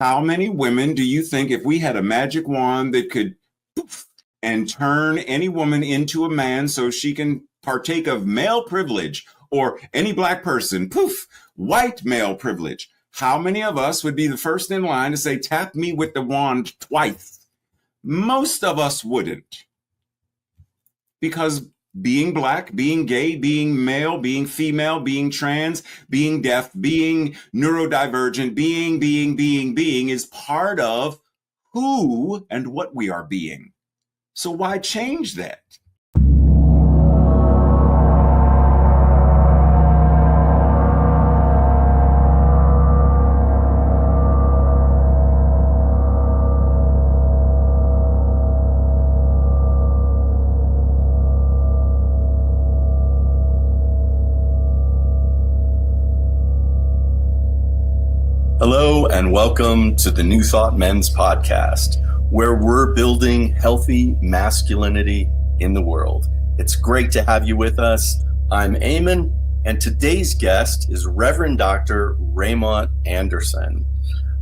How many women do you think, if we had a magic wand that could poof, and turn any woman into a man so she can partake of male privilege, or any black person, poof, white male privilege? How many of us would be the first in line to say, tap me with the wand twice? Most of us wouldn't. Because being black, being gay, being male, being female, being trans, being deaf, being neurodivergent, being is part of who and what we are being. So why change that? Hello and welcome to the New Thought Men's Podcast, where we're building healthy masculinity in the world. It's great to have you with us. I'm Eamon, and today's guest is Reverend Dr. Raymond Anderson.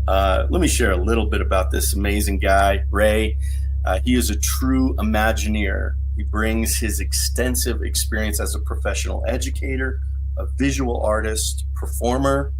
Let me share a little bit about this amazing guy, Ray. He is a true Imagineer. He brings his extensive experience as a professional educator, a visual artist, performer,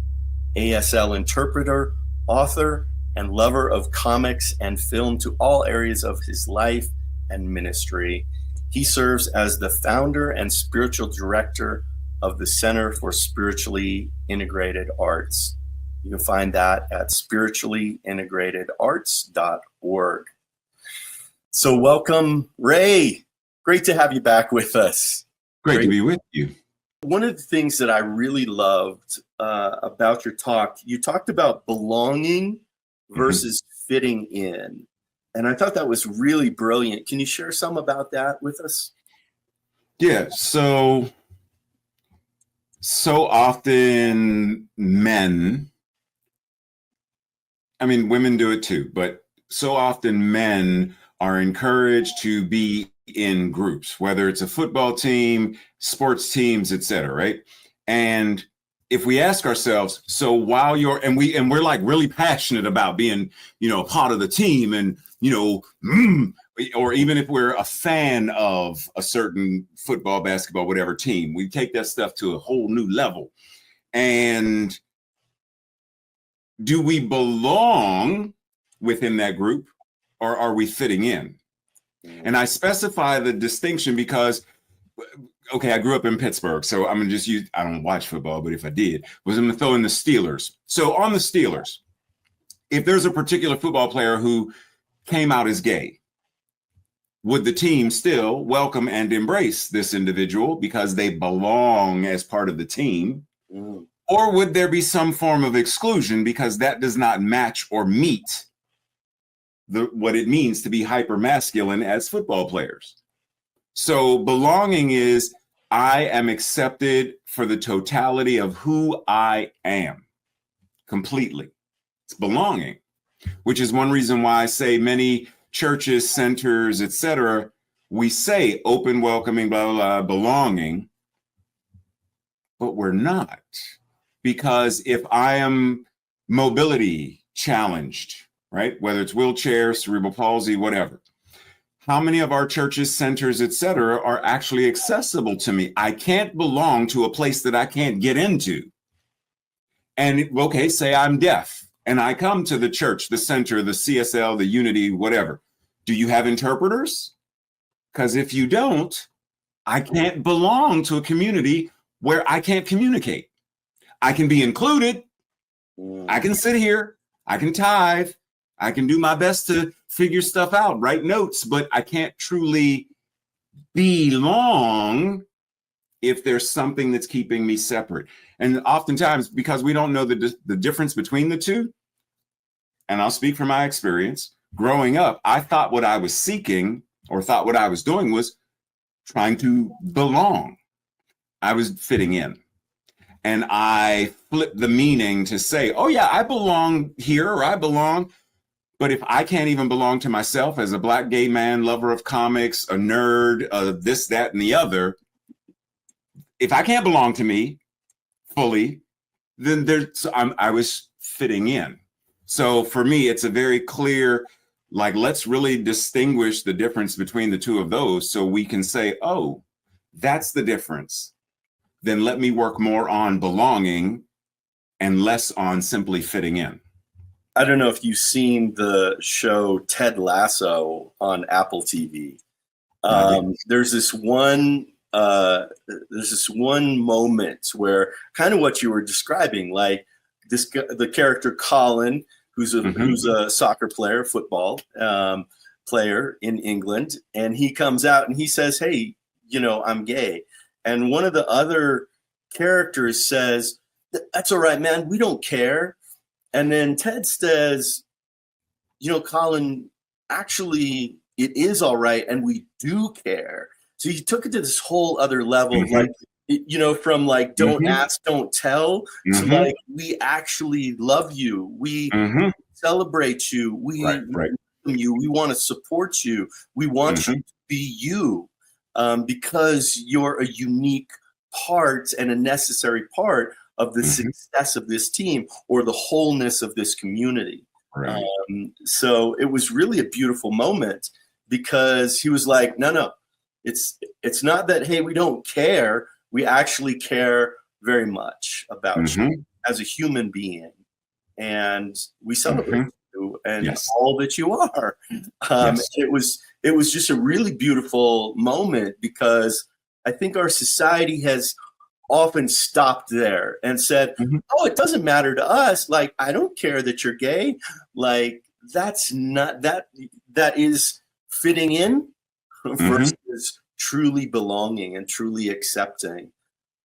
ASL interpreter, author, and lover of comics and film to all areas of his life and ministry. He serves as the founder and spiritual director of the Center for Spiritually Integrated Arts. You can find that at spirituallyintegratederarts.org. So welcome, Ray. Great to have you back with us. Great to be with you. One of the things that I really loved about your talk, you talked about belonging versus fitting in. And I thought that was really brilliant. Can you share some about that with us? Yeah, so often men, I mean, women do it too, but so often men are encouraged to be in groups, whether it's a football team, sports teams, etc., right? And if we ask ourselves, so while you're, and we're like really passionate about being, a part of the team, and, or even if we're a fan of a certain football, basketball, whatever team, we take that stuff to a whole new level. And do we belong within that group, or are we fitting in? And I specify the distinction because, okay, I grew up in Pittsburgh, so I'm going to just use, I don't watch football, but if I did, I'm going to throw in the Steelers. So on the Steelers, if there's a particular football player who came out as gay, would the team still welcome and embrace this individual because they belong as part of the team? Or would there be some form of exclusion because that does not match or meet what it means to be hyper-masculine as football players? So belonging is, I am accepted for the totality of who I am, completely. It's belonging, which is one reason why I say many churches, centers, etc., we say open, welcoming, blah, blah, blah, belonging, but we're not. Because if I am mobility challenged, right, whether it's wheelchair, cerebral palsy, whatever, how many of our churches, centers, etc., are actually accessible to me? I can't belong to a place that I can't get into. And okay, say I'm deaf and I come to the church, the center, the CSL, the Unity, whatever. Do you have interpreters? Because if you don't, I can't belong to a community where I can't communicate. I can be included. I can sit here. I can tithe. I can do my best to figure stuff out, write notes, but I can't truly belong if there's something that's keeping me separate. And oftentimes, because we don't know the difference between the two, and I'll speak from my experience, growing up, I thought what I was seeking or thought what I was doing was trying to belong. I was fitting in. And I flipped the meaning to say, oh yeah, I belong here, or I belong. But if I can't even belong to myself as a Black gay man, lover of comics, a nerd, this, that, and the other, if I can't belong to me fully, then I was fitting in. So for me, it's a very clear, like, let's really distinguish the difference between the two of those so we can say, oh, that's the difference. Then let me work more on belonging and less on simply fitting in. I don't know if you've seen the show Ted Lasso on Apple TV. There's this one moment where kind of what you were describing, like the character Colin, who's a soccer player, football player in England, and he comes out and he says, "Hey, I'm gay," and one of the other characters says, "That's all right, man. We don't care." And then Ted says, "Colin, actually, it is all right, and we do care." So he took it to this whole other level, like, from like, don't ask, don't tell, to like, we actually love you. We celebrate you. We welcome you. We want to support you. We want you to be you, because you're a unique part and a necessary part of the success of this team or the wholeness of this community. Right. So it was really a beautiful moment, because he was like, no, it's not that, hey, we don't care. We actually care very much about you as a human being. And we celebrate you and all that you are. It was just a really beautiful moment, because I think our society has often stopped there and said, oh, it doesn't matter to us. Like, I don't care that you're gay. Like, that's not, that is fitting in versus truly belonging and truly accepting.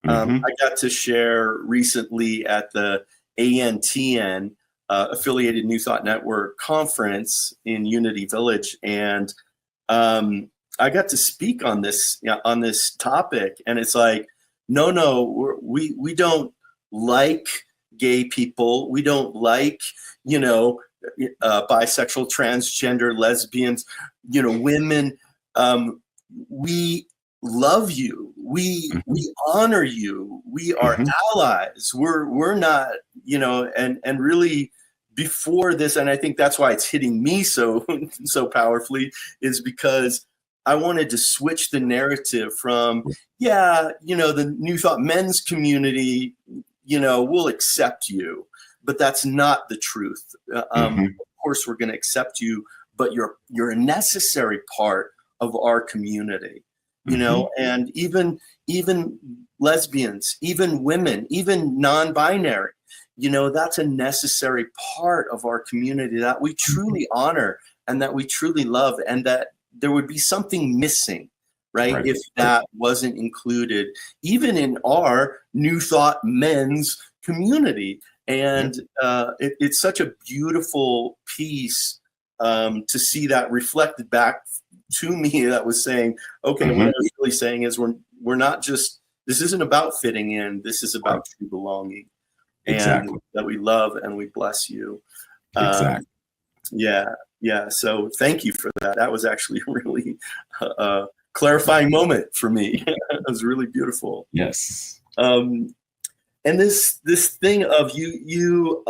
I got to share recently at the ANTN, Affiliated New Thought Network conference in Unity Village. And I got to speak on this topic. And it's like, no, we don't like gay people. We don't like, bisexual, transgender, lesbians, women. We love you. We honor you. We are allies. We're not, and really before this, and I think that's why it's hitting me so powerfully, is because I wanted to switch the narrative from, the New Thought men's community, will accept you, but that's not the truth. Of course, we're going to accept you, but you're a necessary part of our community, and even lesbians, even women, even non-binary, that's a necessary part of our community that we truly honor and that we truly love, and that there would be something missing, right? If that wasn't included, even in our New Thought men's community. And it's such a beautiful piece to see that reflected back to me, that was saying, okay, what I was really saying is we're not just, this isn't about fitting in, this is about true belonging. And that we love and we bless you. Yeah. So thank you for that. That was actually a really clarifying moment for me. It was really beautiful. Yes. And this thing of you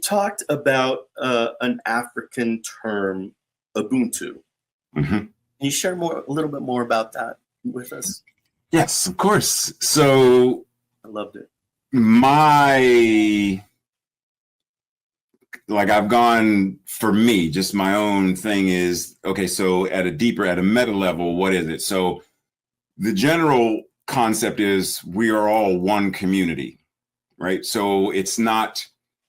talked about an African term, Ubuntu. Can you share a little bit more about that with us? Yes, of course. So I loved it. I've gone, for me, just my own thing is, okay, so at a meta level, what is it? So the general concept is we are all one community, right? So it's not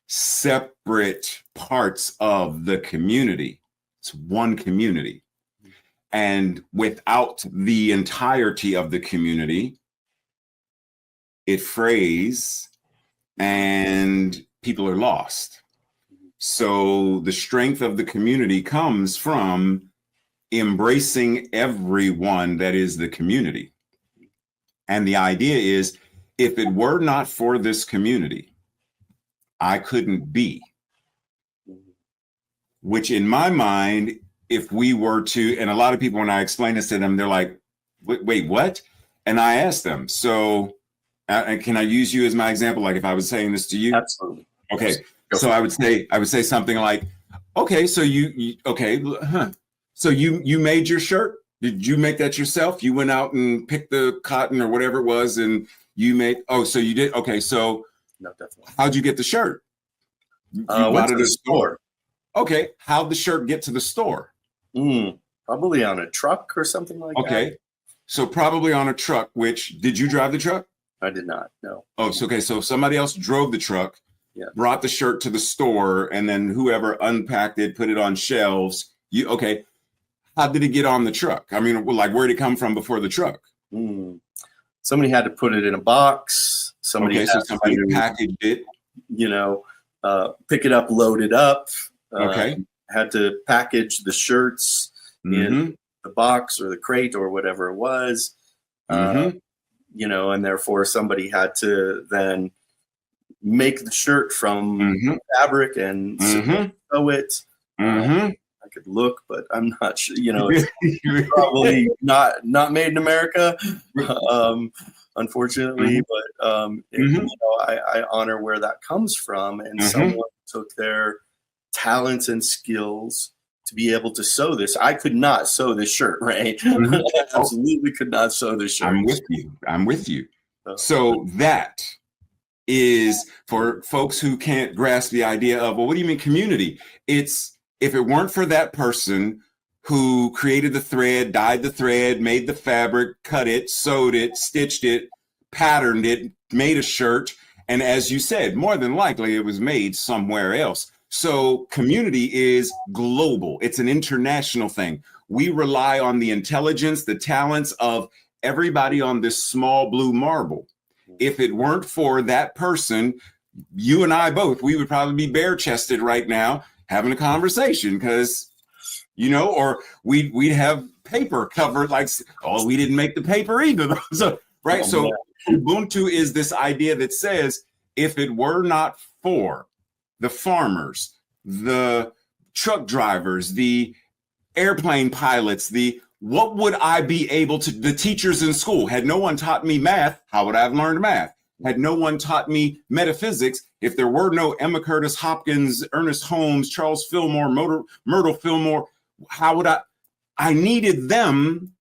separate parts of the community. It's one community. And without the entirety of the community, it frays and people are lost. So the strength of the community comes from embracing everyone that is the community. And the idea is, if it were not for this community, I couldn't be. Which in my mind, if we were to, and a lot of people, when I explain this to them, they're like, wait, what? And I ask them, so can I use you as my example? Like if I was saying this to you? Absolutely. Okay. So I would say something like, okay, so so you made your shirt. Did you make that yourself? You went out and picked the cotton or whatever it was, and you made. Oh, so you did. Okay, so No, definitely. how'd you get the shirt? You Went bought it to at the a store. store. Okay, how'd the shirt get to the store? Probably on a truck or something like that. Okay, so probably on a truck. Which did you drive the truck? I did not. No. Oh, so okay. So somebody else drove the truck, brought the shirt to the store, and then whoever unpacked it, put it on shelves. Okay? How did it get on the truck? I mean, like, where did it come from before the truck? Somebody had to put it in a box. Somebody packaged it. Pick it up, load it up. Okay. Had to package the shirts in the box or the crate or whatever it was. And therefore somebody had to then make the shirt from fabric and sew it. I could look, but I'm not sure. It's probably not made in America, unfortunately. But I honor where that comes from, and someone took their talents and skills to be able to sew this. I could not sew this shirt, right? Absolutely could not sew this shirt. I'm with you. So that is for folks who can't grasp the idea of, well, what do you mean community? It's, if it weren't for that person who created the thread, dyed the thread, made the fabric, cut it, sewed it, stitched it, patterned it, made a shirt, and as you said, more than likely it was made somewhere else. So community is global. It's an international thing. We rely on the intelligence, the talents of everybody on this small blue marble. If it weren't for that person, you and I both, we would probably be bare-chested right now having a conversation, because, or we'd have paper covered, like, oh, we didn't make the paper either. So, right. So Ubuntu is this idea that says, if it were not for the farmers, the truck drivers, the airplane pilots, what would I be able to, the teachers in school, had no one taught me math, how would I have learned math? Had no one taught me metaphysics, if there were no Emma Curtis Hopkins, Ernest Holmes, Charles Fillmore, Myrtle Fillmore, how would I needed them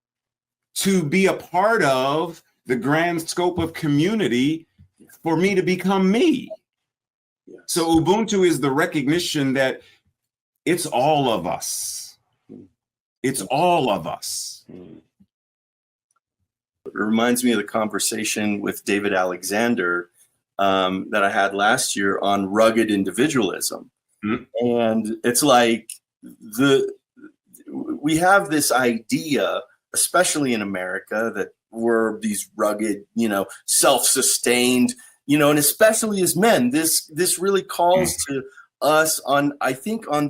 to be a part of the grand scope of community for me to become me. Yes. So Ubuntu is the recognition that it's all of us. It's all of us. It reminds me of the conversation with David Alexander that I had last year on rugged individualism. And it's like we have this idea, especially in America, that we're these rugged, self-sustained, and especially as men, this really calls to us on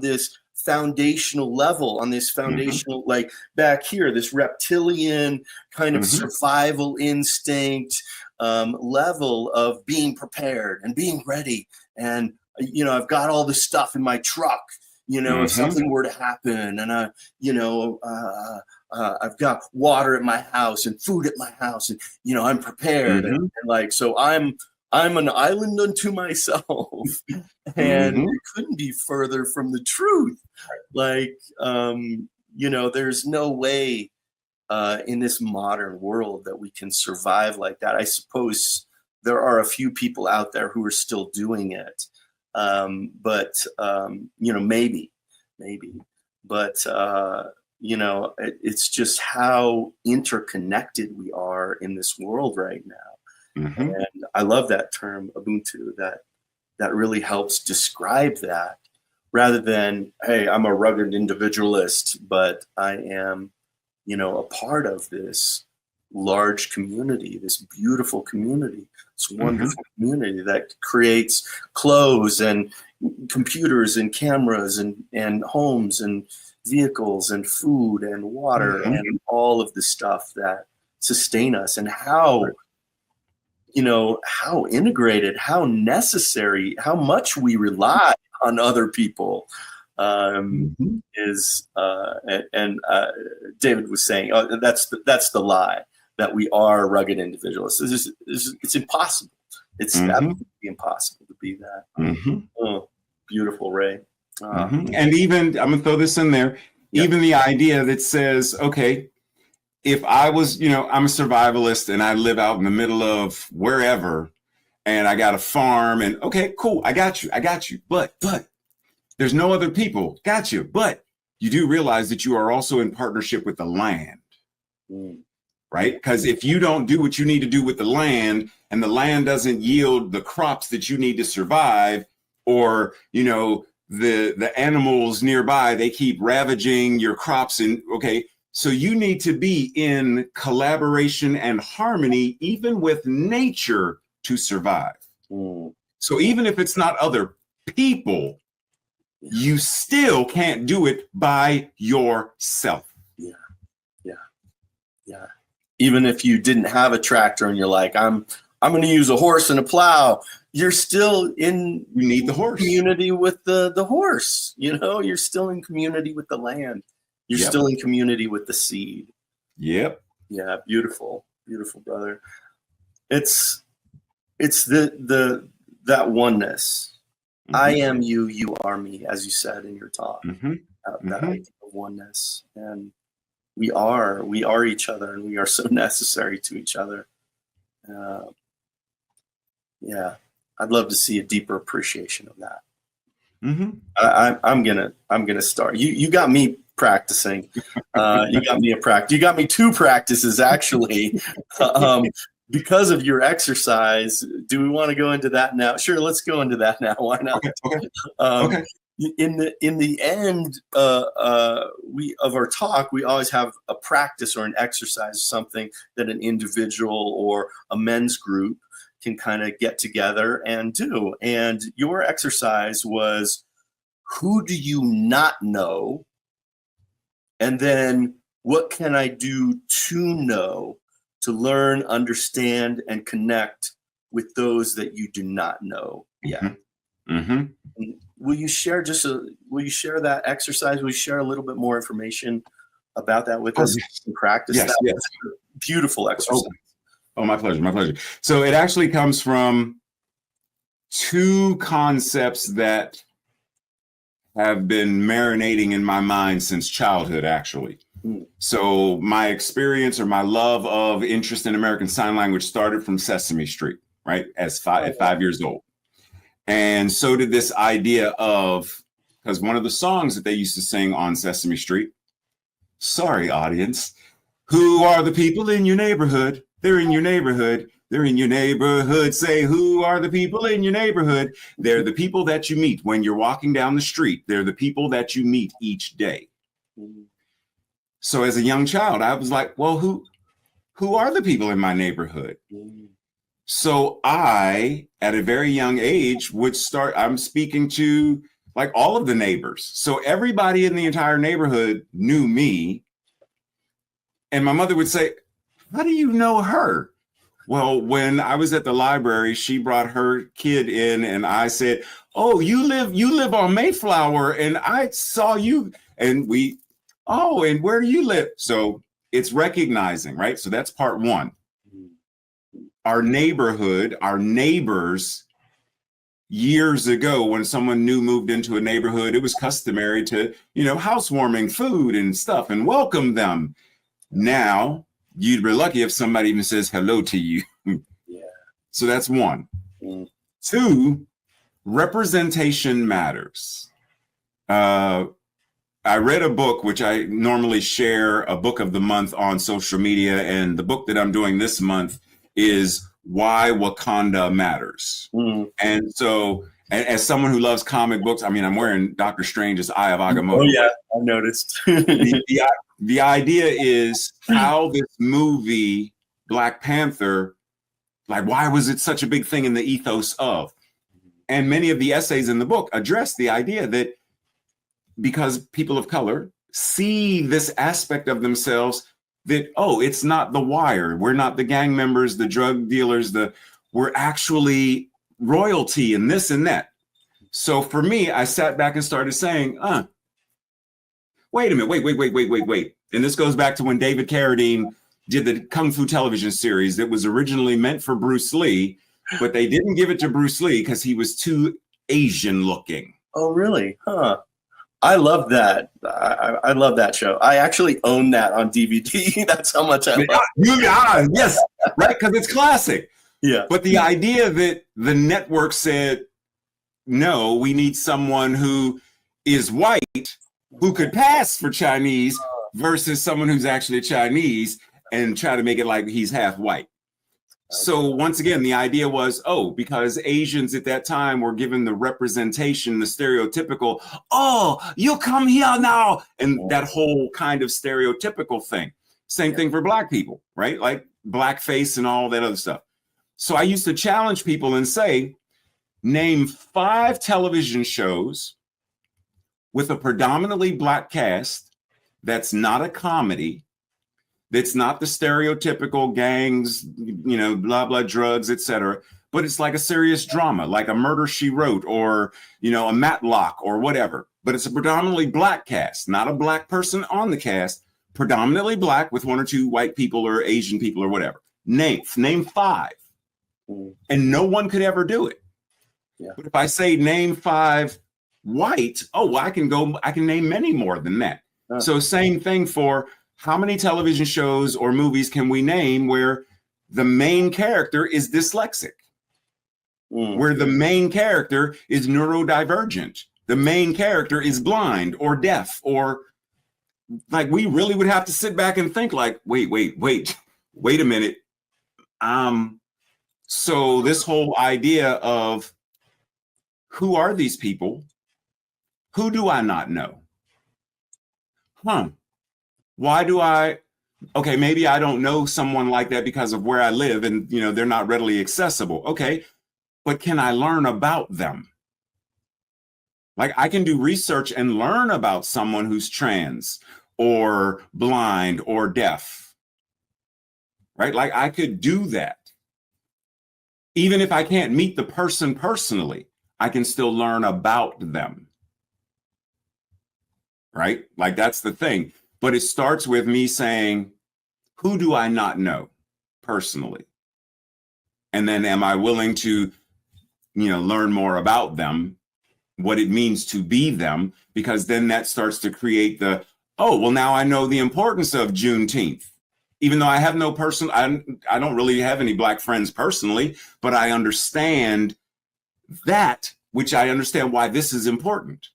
this foundational level, on this foundational, like back here, this reptilian kind of survival instinct level of being prepared and being ready. And, I've got all this stuff in my truck, if something were to happen, and I've got water at my house and food at my house, and, I'm prepared. And like, so I'm an island unto myself. And it couldn't be further from the truth. Like, there's no way in this modern world that we can survive like that. I suppose there are a few people out there who are still doing it. But maybe. But, it's just how interconnected we are in this world right now. And I love that term, Ubuntu, that really helps describe that, rather than, hey, I'm a rugged individualist, but I am, a part of this large community, this beautiful community, this wonderful community that creates clothes and computers and cameras and homes and vehicles and food and water and all of the stuff that sustain us, and how how integrated, how necessary, how much we rely on other people is, and David was saying, that's the lie, that we are rugged individualists. It's impossible. It's absolutely impossible to be that. Beautiful, Ray. And even, I'm gonna throw this in there, even the idea that says, okay, if I was, I'm a survivalist and I live out in the middle of wherever, and I got a farm, and okay, cool, I got you. But there's no other people. Got you. But you do realize that you are also in partnership with the land, right? Because if you don't do what you need to do with the land, and the land doesn't yield the crops that you need to survive, or, the animals nearby, they keep ravaging your crops, and okay, so you need to be in collaboration and harmony, even with nature, to survive. So even if it's not other people, you still can't do it by yourself. Yeah. Even if you didn't have a tractor and you're like, I'm going to use a horse and a plow, you're still in. You need the horse. Community with the horse. You're still in community with the land. You're still in community with the seed. Yep. Yeah. Beautiful, brother. It's that oneness. I am you, you are me, as you said in your talk. That idea of oneness, and we are each other, and we are so necessary to each other. I'd love to see a deeper appreciation of that. I'm gonna start. You got me practicing. You got me two practices actually. Because of your exercise, do we want to go into that now? Sure, let's go into that now. Why not? Okay. In the end of our talk, we always have a practice or an exercise, something that an individual or a men's group can kind of get together and do. And your exercise was, who do you not know? And then what can I do to know, to learn, understand, and connect with those that you do not know yet? Will you share that exercise? Will you share a little bit more information about that with us in practice? Yes. Beautiful exercise. Oh, my pleasure. So it actually comes from two concepts that have been marinating in my mind since childhood, actually. So my experience, or my love of interest in American Sign Language, started from Sesame Street, right? At 5 years old. And so did this idea of, because one of the songs that they used to sing on Sesame Street, sorry, audience, who are the people in your neighborhood? They're in your neighborhood. They're in your neighborhood. Say, who are the people in your neighborhood? They're the people that you meet when you're walking down the street. They're the people that you meet each day. So as a young child, I was like, well, who are the people in my neighborhood? So I, at a very young age, I'm speaking to like all of the neighbors. So everybody in the entire neighborhood knew me. And my mother would say, how do you know her? Well, when I was at the library, she brought her kid in, and I said, oh, you live on Mayflower, and I saw you, and and where do you live? So it's recognizing, right? So that's part one. Our neighborhood, our neighbors, years ago, when someone new moved into a neighborhood, it was customary to, housewarming, food and stuff, and welcome them. Now, you'd be lucky if somebody even says hello to you. So that's one. Two, representation matters. I read a book, which I normally share, a book of the month on social media. And the book that I'm doing this month is Why Wakanda Matters. And so, as someone who loves comic books, I'm wearing Dr. Strange's Eye of Agamotto. Oh, yeah, I noticed. The idea is how this movie, Black Panther, like, why was it such a big thing in the ethos of? And many of the essays in the book address the idea that because people of color see this aspect of themselves that, oh, it's not The Wire. We're not the gang members, the drug dealers, we're actually royalty and this and that. So for me, I sat back and started saying, wait a minute, wait. And this goes back to when David Carradine did the Kung Fu television series that was originally meant for Bruce Lee, but they didn't give it to Bruce Lee because he was too Asian looking. Oh, really? Huh. I love that. I love that show. I actually own that on DVD. That's how much I love it. Yes, right, because it's classic. Yeah. But the idea that the network said, no, we need someone who is white, who could pass for Chinese versus someone who's actually Chinese, and try to make it like he's half white. So once again, the idea was, because Asians at that time were given the representation, the stereotypical, you come here now, and that whole kind of stereotypical thing. Same thing for Black people, right? Like blackface and all that other stuff. So I used to challenge people and say, name 5 television shows with a predominantly Black cast that's not a comedy, that's not the stereotypical gangs, blah, blah, drugs, etc. But it's like a serious drama, like a Murder, She Wrote, or, a Matlock or whatever. But it's a predominantly Black cast, not a Black person on the cast, predominantly Black with 1 or 2 white people or Asian people or whatever. Name 5. And no one could ever do it. Yeah. But if I say name 5 white, I can name many more than that. So same thing for how many television shows or movies can we name where the main character is dyslexic, where the main character is neurodivergent, the main character is blind or deaf, or like we really would have to sit back and think like, wait a minute. So this whole idea of who are these people? Who do I not know? Why do maybe I don't know someone like that because of where I live and, they're not readily accessible. Okay, but can I learn about them? Like I can do research and learn about someone who's trans or blind or deaf, right? Like I could do that. Even if I can't meet the person personally, I can still learn about them, right? Like that's the thing. But it starts with me saying, who do I not know personally? And then am I willing to, learn more about them, what it means to be them? Because then that starts to create now I know the importance of Juneteenth. Even though I have no I don't really have any Black friends personally, but I understand that, which I understand why this is important.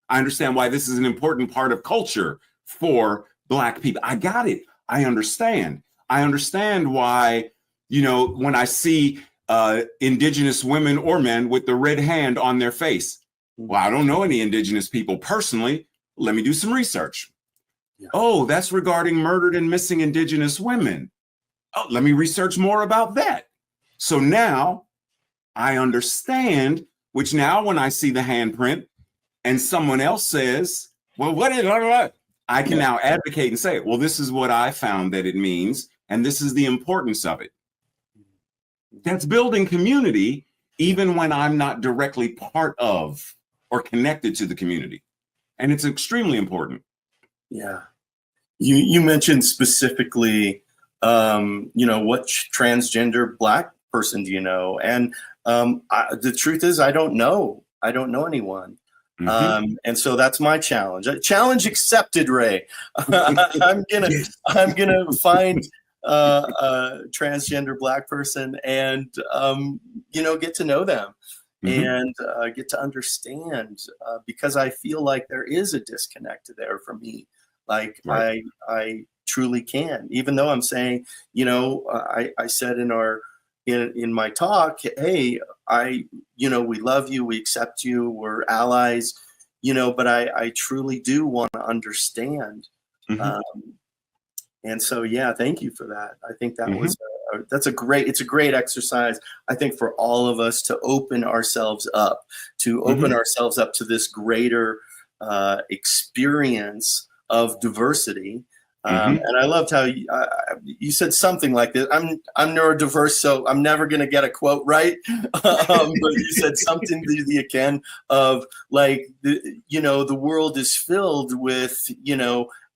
I understand why this is an important part of culture for Black people. I got it. I understand. I understand why, when I see Indigenous women or men with the red hand on their face. Well, I don't know any Indigenous people personally. Let me do some research. Yeah. That's regarding murdered and missing Indigenous women. Let me research more about that. So now I understand, which now when I see the handprint and someone else says, well, what is it? I can now advocate and say, well, this is what I found that it means, and this is the importance of it. That's building community, even when I'm not directly part of or connected to the community. And it's extremely important. Yeah. You mentioned specifically, what transgender Black person do you know? And the truth is, I don't know. I don't know anyone. Mm-hmm. And so that's my challenge. Challenge accepted, Ray. I'm gonna find a transgender Black person and get to know them, and get to understand, because I feel like there is a disconnect there for me. Like right. I truly can, even though I'm saying, I said in my talk, hey, we love you, we accept you, we're allies, but I truly do want to understand. And so, thank you for that. I think that was it's a great exercise, I think, for all of us to open ourselves up, to this greater experience of diversity. And I loved how you said something like this. I'm neurodiverse, so I'm never going to get a quote right. But you said something to the akin of like, the world is filled with,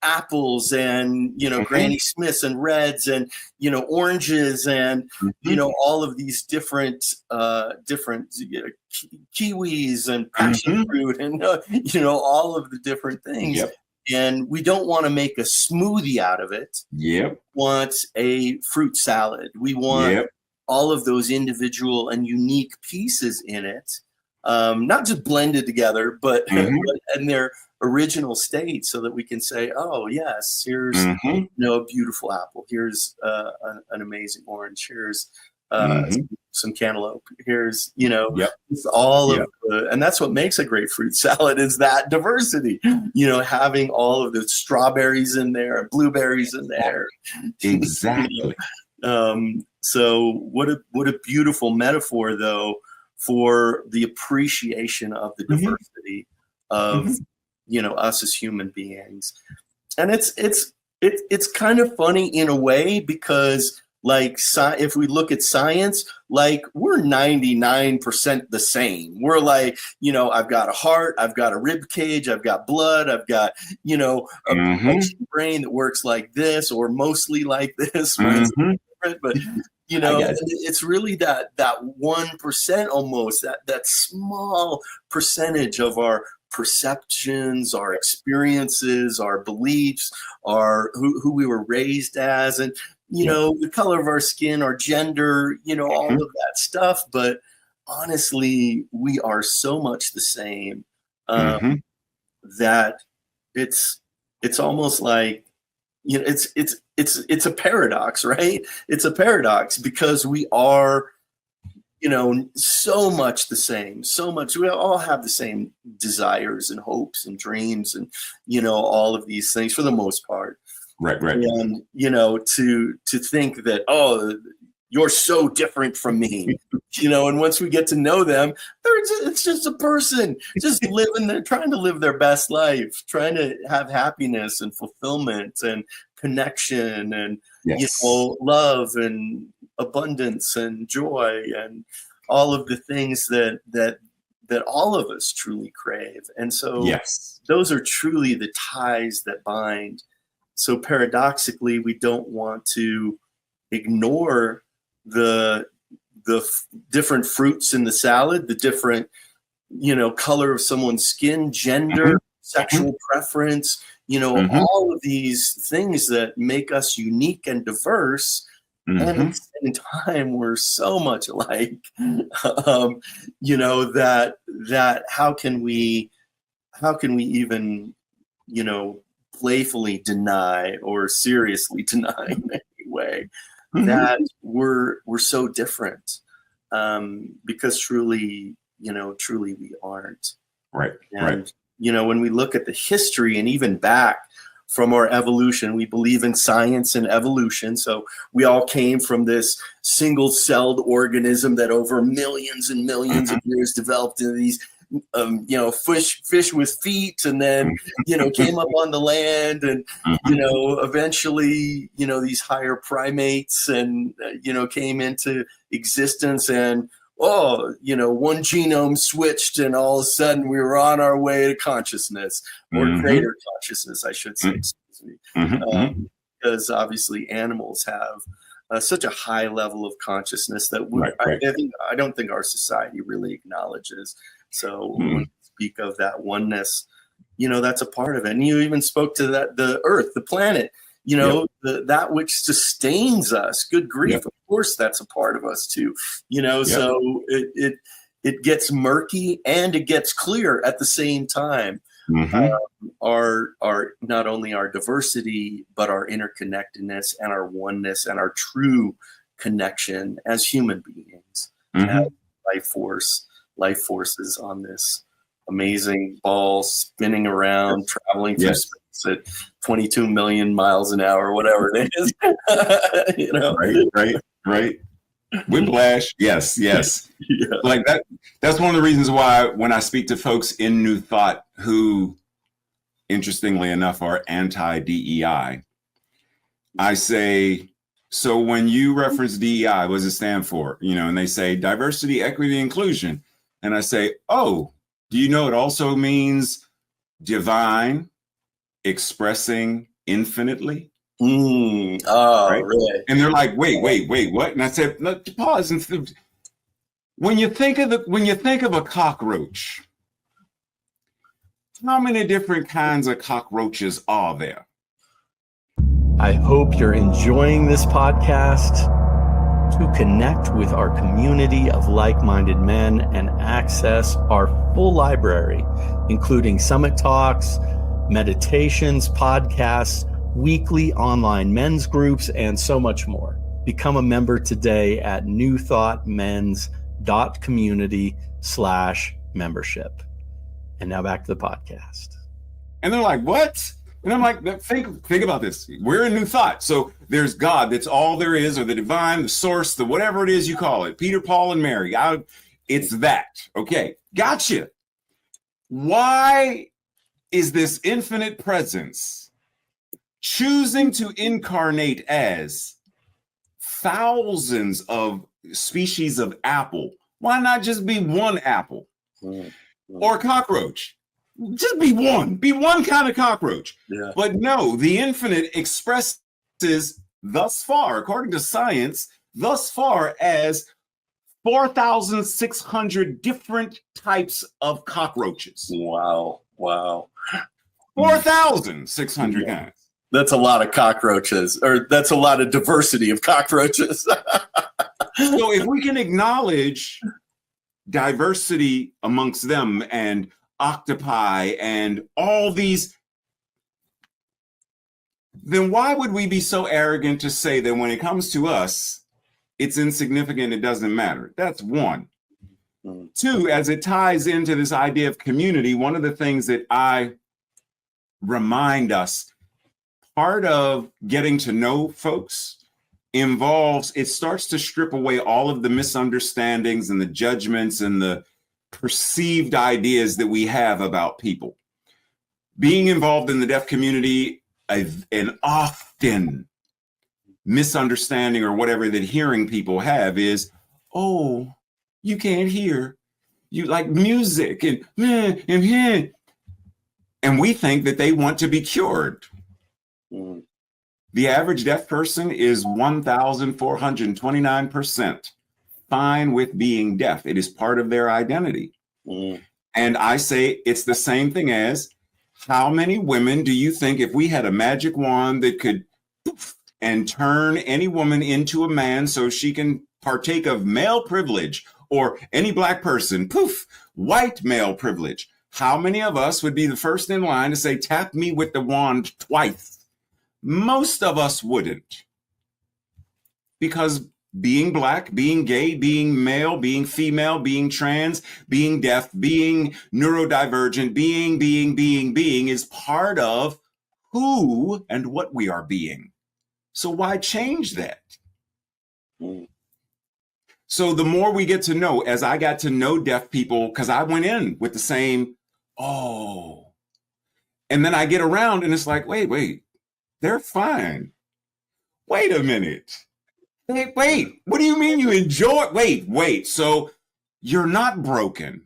apples and, Granny Smiths and reds and, oranges and, all of these different kiwis and passion fruit and, all of the different things. Yep. And we don't want to make a smoothie out of it. Yep. We want a fruit salad. We want all of those individual and unique pieces in it, not just blended together, but in their original state, so that we can say, oh yes, here's a beautiful apple, here's an amazing orange, here's some cantaloupe, here's it's all of the, and that's what makes a great fruit salad, is that diversity, having all of the strawberries in there, blueberries in there. Exactly. So what a beautiful metaphor, though, for the appreciation of the diversity of us as human beings. And it's kind of funny in a way, because like, if we look at science, like, we're 99% the same. We're like, I've got a heart, I've got a rib cage, I've got blood, I've got, a brain that works like this, or mostly like this. But it's really that 1% almost, that small percentage of our perceptions, our experiences, our beliefs, our who we were raised as, and the color of our skin, our gender, all of that stuff. But honestly, we are so much the same that it's almost like, it's a paradox, right? It's a paradox, because we are, so much the same, so much. We all have the same desires and hopes and dreams and, all of these things for the most part. Right. And, to think that, oh, you're so different from me, and once we get to know them, it's just a person just trying to live their best life, trying to have happiness and fulfillment and connection and, love and abundance and joy and all of the things that all of us truly crave. And so those are truly the ties that bind. So paradoxically, we don't want to ignore the different fruits in the salad, the different, color of someone's skin, gender, sexual preference, all of these things that make us unique and diverse. And at the same time, we're so much alike, that how can we even, playfully deny or seriously deny in any way that we're so different, because truly we aren't. Right. And, when we look at the history and even back from our evolution, we believe in science and evolution. So we all came from this single-celled organism that over millions and millions of years developed into these fish with feet, and then, came up on the land, and, eventually, these higher primates, and, came into existence, and, one genome switched, and all of a sudden we were on our way to consciousness, or greater consciousness, I should say, excuse me. Because obviously animals have such a high level of consciousness that I don't think our society really acknowledges. So when we speak of that oneness, that's a part of it. And you even spoke to that, the earth, the planet, that which sustains us. Good grief. Of course, that's a part of us too, so it gets murky and it gets clear at the same time. Our not only our diversity, but our interconnectedness and our oneness and our true connection as human beings, as life forces on this amazing ball spinning around, traveling through space at 22 million miles an hour, whatever it is. Right. Whiplash. Yes. Like that. That's one of the reasons why when I speak to folks in New Thought who, interestingly enough, are anti-DEI, I say, so when you reference DEI, what does it stand for? And they say diversity, equity, inclusion. And I say, oh, do you know it also means divine, expressing, infinitely. Oh, Right. really? And they're like, wait, what? And I said, no, pause. And when you think of a cockroach, how many different kinds of cockroaches are there? I hope you're enjoying this podcast. To connect with our community of like-minded men and access our full library, including summit talks, meditations, podcasts, weekly online men's groups, and so much more. Become a member today at newthoughtmens.community/membership. And now back to the podcast. And they're like, what? And I'm like, think about this. We're in New Thought. So there's God. That's all there is, or the divine, the source, the whatever it is you call it. Peter, Paul, and Mary. It's that. Okay. Gotcha. Why is this infinite presence choosing to incarnate as thousands of species of apple? Why not just be one apple or cockroach? Just be one kind of cockroach. Yeah. But no, the infinite expresses thus far, according to science, thus far as 4,600 different types of cockroaches. Wow. 4,600 kinds. That's a lot of cockroaches, or that's a lot of diversity of cockroaches. So if we can acknowledge diversity amongst them and octopi and all these, then why would we be so arrogant to say that when it comes to us, it's insignificant, it doesn't matter? That's one. Two, as it ties into this idea of community, one of the things that I remind us, part of getting to know folks involves, it starts to strip away all of the misunderstandings and the judgments and the perceived ideas that we have about people. Being involved in the deaf community, an often misunderstanding or whatever that hearing people have is, oh, you can't hear, you like music and we think that they want to be cured. The average deaf person is 1,429% fine with being deaf. It is part of their identity. And I say it's the same thing as, how many women do you think, if we had a magic wand that could poof, and turn any woman into a man so she can partake of male privilege, or any black person, poof, white male privilege, how many of us would be the first in line to say, tap me with the wand twice? Most of us wouldn't. Because being black, being gay, being male, being female, being trans, being deaf, being neurodivergent, being is part of who and what we are being. So why change that? So the more we get to know, as I got to know deaf people, because I went in with the same, oh, and then I get around and it's like, wait, they're fine. Wait a minute. Wait, what do you mean you enjoy? Wait, so you're not broken.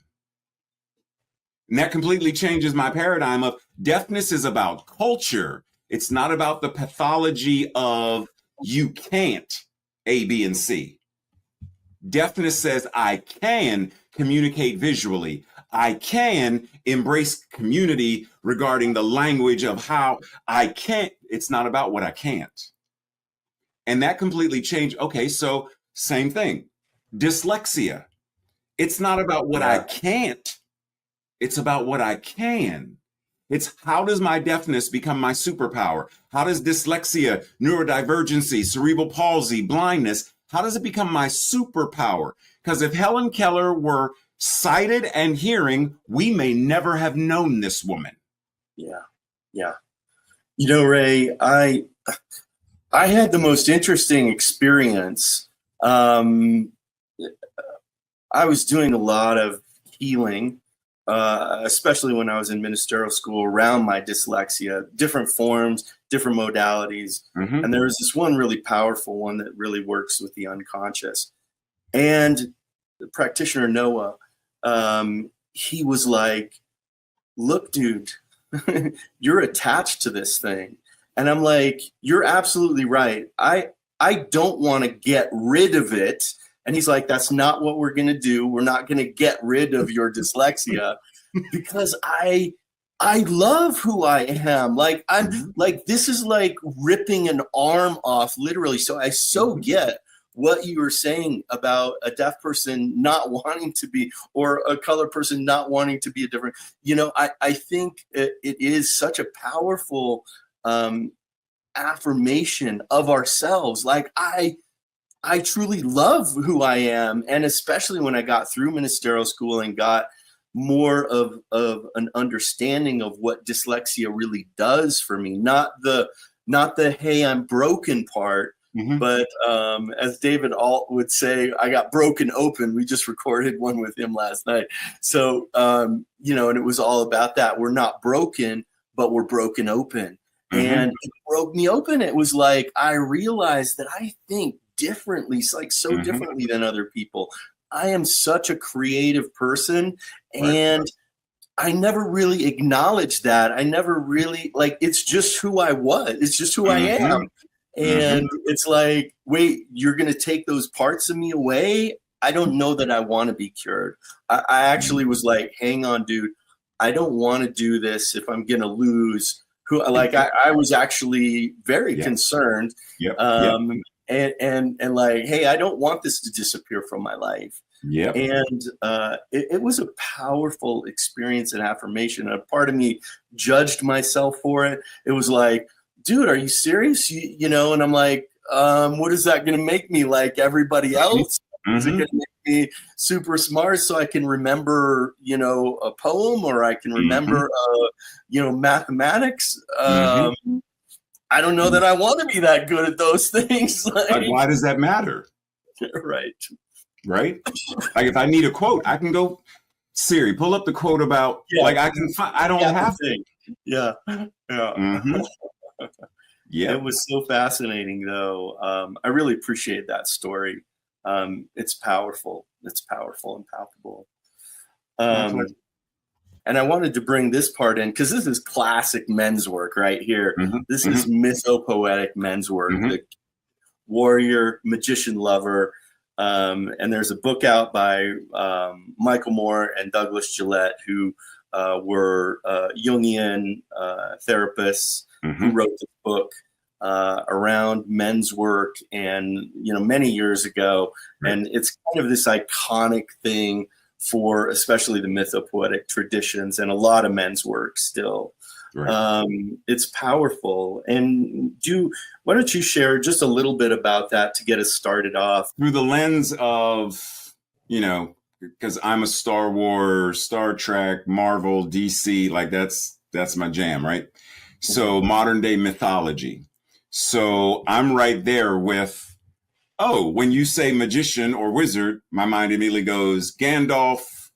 And that completely changes my paradigm of deafness is about culture. It's not about the pathology of you can't A, B, and C. Deafness says I can communicate visually. I can embrace community regarding the language of how I can't. It's not about what I can't. And that completely changed. Okay, so same thing. Dyslexia. It's not about what I can't. It's about what I can. It's how does my deafness become my superpower? How does dyslexia, neurodivergency, cerebral palsy, blindness, how does it become my superpower? Because if Helen Keller were sighted and hearing, we may never have known this woman. Yeah. You know, Ray, I had the most interesting experience. I was doing a lot of healing, especially when I was in ministerial school, around my dyslexia, different forms, different modalities. Mm-hmm. And there was this one really powerful one that really works with the unconscious. And the practitioner, Noah, he was like, look, dude, you're attached to this thing. And I'm like, you're absolutely right. I don't want to get rid of it. And he's like, that's not what we're going to do. We're not going to get rid of your dyslexia because I love who I am. Like, I'm like, this is like ripping an arm off, literally. So I so get what you were saying about a deaf person not wanting to be, or a colored person not wanting to be a different, I think it is such a powerful affirmation of ourselves. Like, I truly love who I am. And especially when I got through ministerial school and got more of an understanding of what dyslexia really does for me, not the hey, I'm broken part, but as David Alt would say, I got broken open. We just recorded one with him last night. So, and it was all about that. We're not broken, but we're broken open. And it broke me open. It was like, I realized that I think differently, like so differently than other people. I am such a creative person, and I never really acknowledged that. I never really, like, it's just who I was. It's just who I am. And it's like, wait, you're going to take those parts of me away? I don't know that I want to be cured. I actually was like, hang on, dude. I don't want to do this if I'm going to lose who, like, I was actually very concerned. And like, hey, I don't want this to disappear from my life. And it was a powerful experience and affirmation. A part of me judged myself for it. It was like, dude, are you serious? You know, and I'm like, what is that going to make me, like everybody else? Is it going to make me super smart so I can remember, a poem, or I can remember, mathematics? I don't know that I want to be that good at those things. Like, why does that matter? Right. Like, if I need a quote, I can go, Siri, pull up the quote about, like, I can find, I don't have to. Yeah. It was so fascinating, though. I really appreciate that story. It's powerful. It's powerful and palpable. And I wanted to bring this part in because this is classic men's work right here. This is mythopoetic men's work, the warrior, magician, lover. And there's a book out by Michael Moore and Douglas Gillette, who were Jungian therapists who wrote the book around men's work, and many years ago. And it's kind of this iconic thing for especially the mythopoetic traditions and a lot of men's work still. It's powerful. And why don't you share just a little bit about that to get us started off? Through the lens of, because I'm a Star Wars, Star Trek, Marvel, DC, like that's my jam, right? So modern day mythology. So I'm right there with, when you say magician or wizard, my mind immediately goes Gandalf,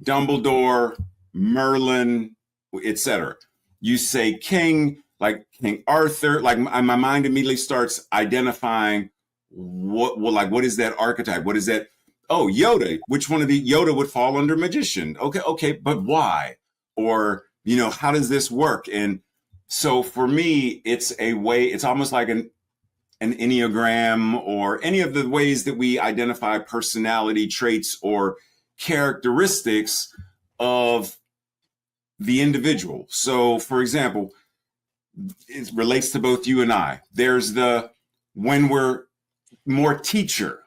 Dumbledore, Merlin, etc. You say king, like King Arthur, like my mind immediately starts identifying what is that archetype? What is that? Oh, Yoda. Which one of the Yoda would fall under magician? Okay, but why? Or, how does this work? And so for me, it's a way, it's almost like an Enneagram, or any of the ways that we identify personality traits or characteristics of the individual. So, for example, it relates to both you and I. There's when we're more teacher,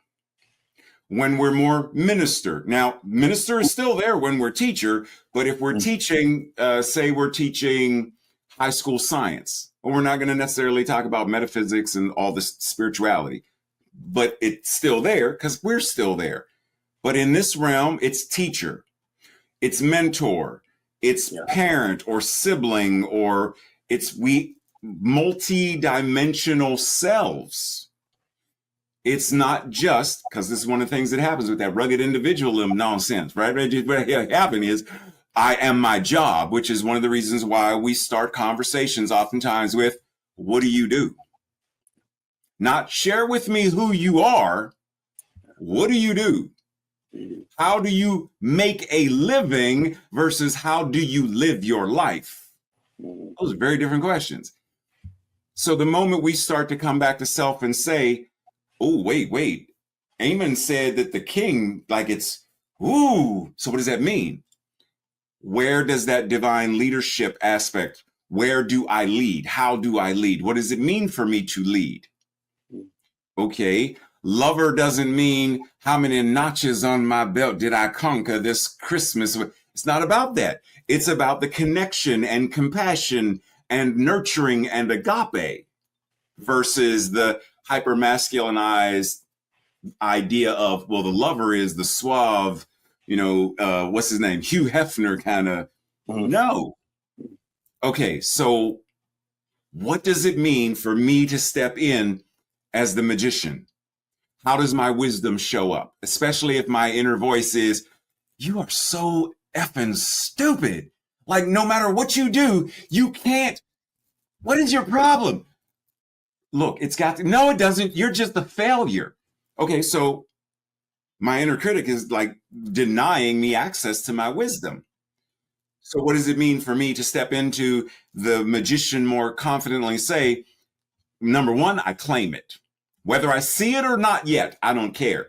when we're more minister. Now, minister is still there when we're teacher, but if we're teaching, say we're teaching high school science, well, we're not going to necessarily talk about metaphysics and all this spirituality, but it's still there because we're still there. But in this realm, it's teacher, it's mentor, it's parent or sibling, or it's multi-dimensional selves. It's not just, because this is one of the things that happens with that rugged individualism nonsense, right? What happened is, I am my job, which is one of the reasons why we start conversations oftentimes with, what do you do? Not share with me who you are. What do you do? How do you make a living versus how do you live your life? Those are very different questions. So the moment we start to come back to self and say, oh, wait, Eamon said that the king, like it's, ooh, so what does that mean? Where does that divine leadership aspect, where do I lead? How do I lead? What does it mean for me to lead? Okay, lover doesn't mean how many notches on my belt did I conquer this Christmas. It's not about that. It's about the connection and compassion and nurturing and agape versus the hyper-masculinized idea of, well, the lover is the suave, what's his name? Hugh Hefner kind of. No. Okay, so what does it mean for me to step in as the magician? How does my wisdom show up? Especially if my inner voice is, you are so effing stupid. Like, no matter what you do, you can't. What is your problem? Look, no, it doesn't. You're just a failure. Okay, so my inner critic is like denying me access to my wisdom. So what does it mean for me to step into the magician more confidently and say, number one, I claim it. Whether I see it or not yet, I don't care.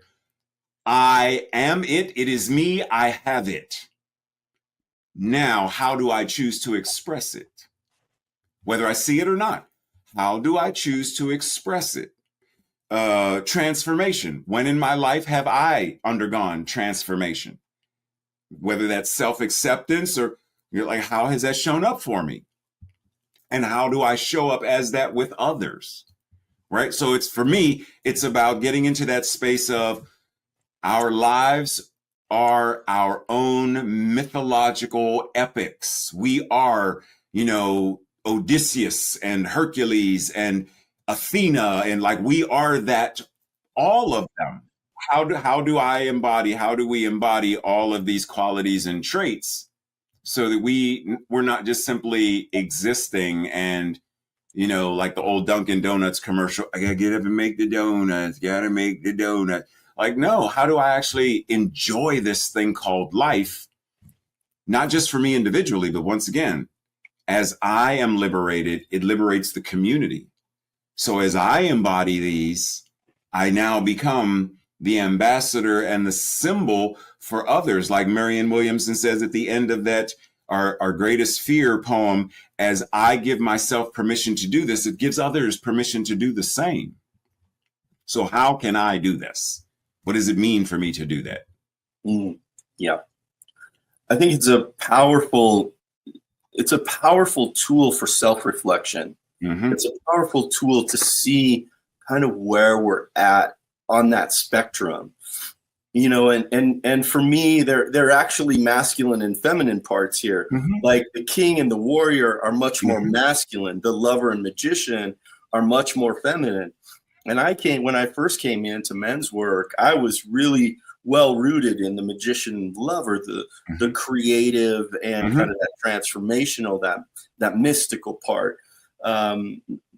I am it. It is me. I have it. Now, how do I choose to express it? Whether I see it or not, how do I choose to express it? Transformation. When in my life have I undergone transformation? Whether that's self-acceptance or you're like, how has that shown up for me? And how do I show up as that with others? Right? So for me, it's about getting into that space of our lives are our own mythological epics. We are, Odysseus and Hercules and Athena, and like we are that, all of them. How do we embody all of these qualities and traits so that we're not just simply existing and, like the old Dunkin' Donuts commercial, I gotta get up and make the donuts, gotta make the donut. Like, no, how do I actually enjoy this thing called life? Not just for me individually, but once again, as I am liberated, it liberates the community. So as I embody these, I now become the ambassador and the symbol for others. Like Marianne Williamson says at the end of that, our greatest fear poem, as I give myself permission to do this, it gives others permission to do the same. So how can I do this? What does it mean for me to do that? Yeah. I think it's a powerful tool for self-reflection. Mm-hmm. It's a powerful tool to see kind of where we're at on that spectrum. And for me, there are actually masculine and feminine parts here. Mm-hmm. Like the king and the warrior are much more masculine. The lover and magician are much more feminine. And when I first came into men's work, I was really well rooted in the magician lover, the creative and kind of that transformational, that mystical part,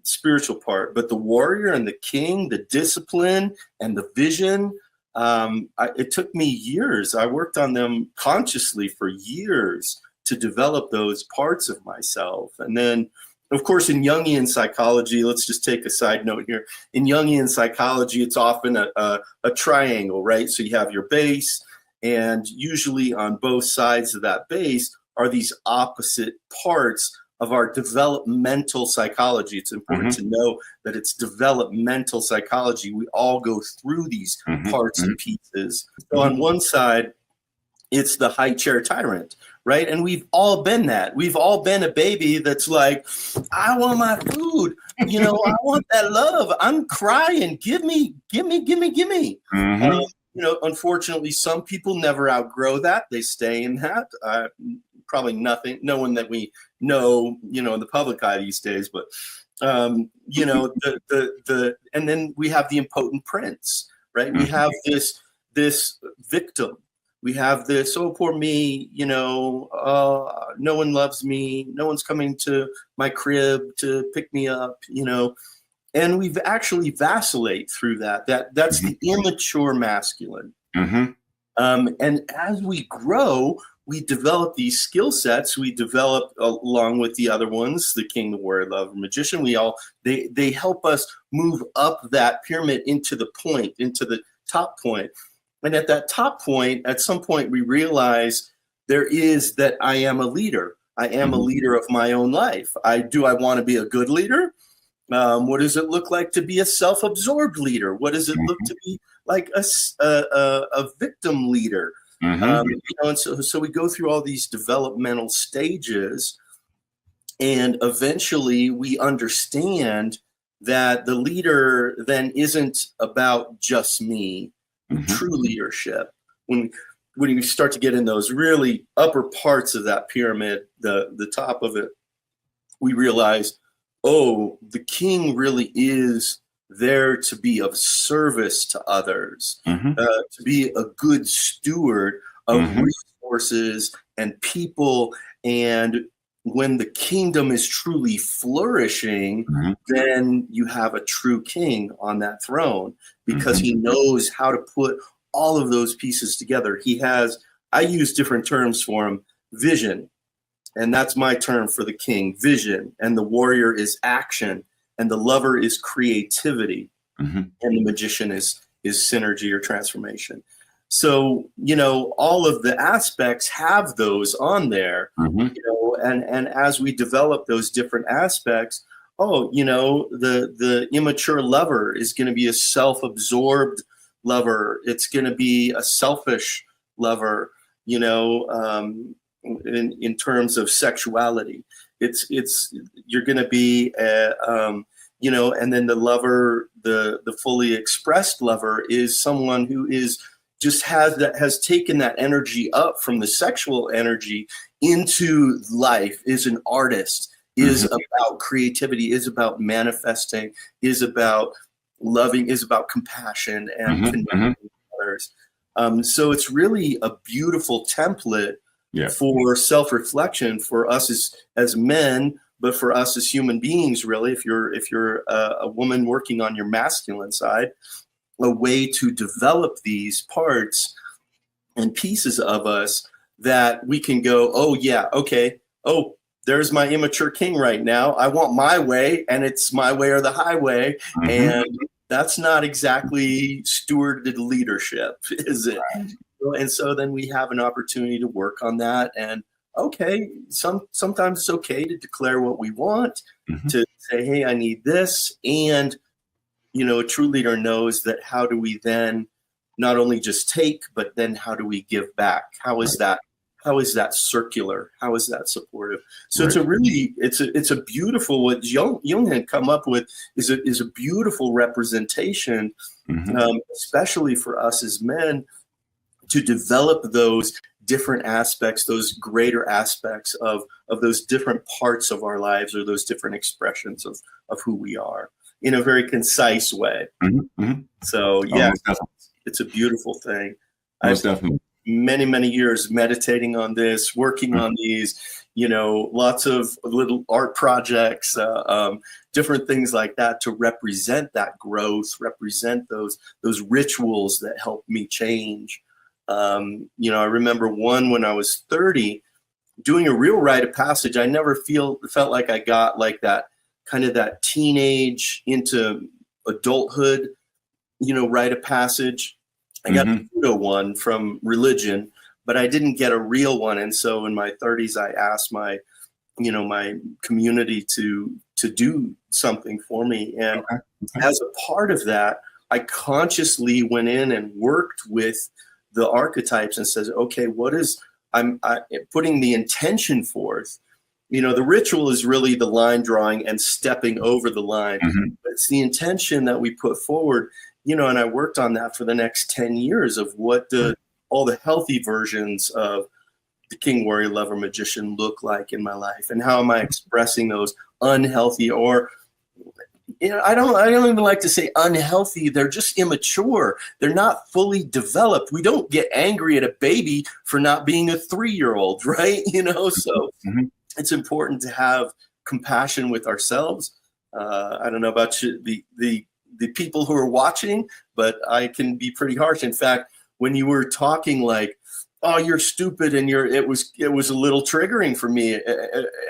spiritual part. But the warrior and the king, the discipline and the vision, it took me years. I worked on them consciously for years to develop those parts of myself. And then, of course, in Jungian psychology, let's just take a side note here. In Jungian psychology, it's often a triangle, right? So you have your base, and usually on both sides of that base are these opposite parts of our developmental psychology. It's important to know that it's developmental psychology. We all go through these parts and pieces. So on one side, it's the high chair tyrant, right? And we've all been that. We've all been a baby that's like, I want my food. I want that love. I'm crying. Give me. Unfortunately, some people never outgrow that. They stay in that. Probably no one that we know, in the public eye these days, but, and then we have the impotent prince, right? We have this victim. We have this, oh, poor me, no one loves me. No one's coming to my crib to pick me up, and we've actually vacillate through that. That's the immature masculine. And as we grow, we develop these skill sets. We develop along with the other ones, the king, the warrior, lover, magician. They help us move up that pyramid into the top point. And at that top point, at some point, we realize there is that I am a leader. I am a leader of my own life. Do I want to be a good leader? What does it look like to be a self-absorbed leader? What does it look to be like a victim leader? And so we go through all these developmental stages, and eventually we understand that the leader then isn't about just me. True leadership, when you start to get in those really upper parts of that pyramid, the top of it, we realize, oh, the king really is there to be of service to others, to be a good steward of resources and people. And when the kingdom is truly flourishing, then you have a true king on that throne, because he knows how to put all of those pieces together. I use different terms for him: vision, and that's my term for the king, vision, and the warrior is action, and the lover is creativity, and the magician is synergy or transformation. So, all of the aspects have those on there, and as we develop those different aspects, the immature lover is going to be a self-absorbed lover. It's going to be a selfish lover, in terms of sexuality. You're going to be, and then the lover, the fully expressed lover is someone who has taken that energy up from the sexual energy into life, is an artist, is about creativity, is about manifesting, is about loving, is about compassion and connecting with others. So it's really a beautiful template for self-reflection for us as men, but for us as human beings, really, if you're a woman working on your masculine side, a way to develop these parts and pieces of us that we can go, oh yeah, okay, oh, there's my immature king right now. I want my way, and it's my way or the highway. And that's not exactly stewarded leadership, is it? Right. And so then we have an opportunity to work on that. And okay, sometimes it's okay to declare what we want, to say, hey, I need this. And, a true leader knows that how do we then not only just take, but then how do we give back? How is that circular? How is that supportive? So it's a beautiful, what Jung had come up with is a beautiful representation, especially for us as men, to develop those different aspects, those greater aspects of those different parts of our lives, or those different expressions of who we are, in a very concise way. So yeah, it's a beautiful thing. Most definitely. Many years meditating on this, working on these, lots of little art projects, different things like that, to represent that growth, represent those rituals that help me change. I remember one when I was 30, doing a real rite of passage. I never felt like I got like that kind of that teenage into adulthood, rite of passage. I got a pseudo one from religion, but I didn't get a real one. And so in my 30s, I asked my community to do something for me. And as a part of that, I consciously went in and worked with the archetypes and says, okay, I'm putting the intention forth. The ritual is really the line drawing and stepping over the line. But it's the intention that we put forward, and I worked on that for the next 10 years of what all the healthy versions of the king, warrior, lover, magician look like in my life, and how am I expressing those unhealthy, or I don't even like to say unhealthy. They're just immature. They're not fully developed. We don't get angry at a baby for not being a 3-year-old, right? So it's important to have compassion with ourselves. I don't know about you, the people who are watching, but I can be pretty harsh. In fact, when you were talking, like, oh, you're stupid, and it was a little triggering for me,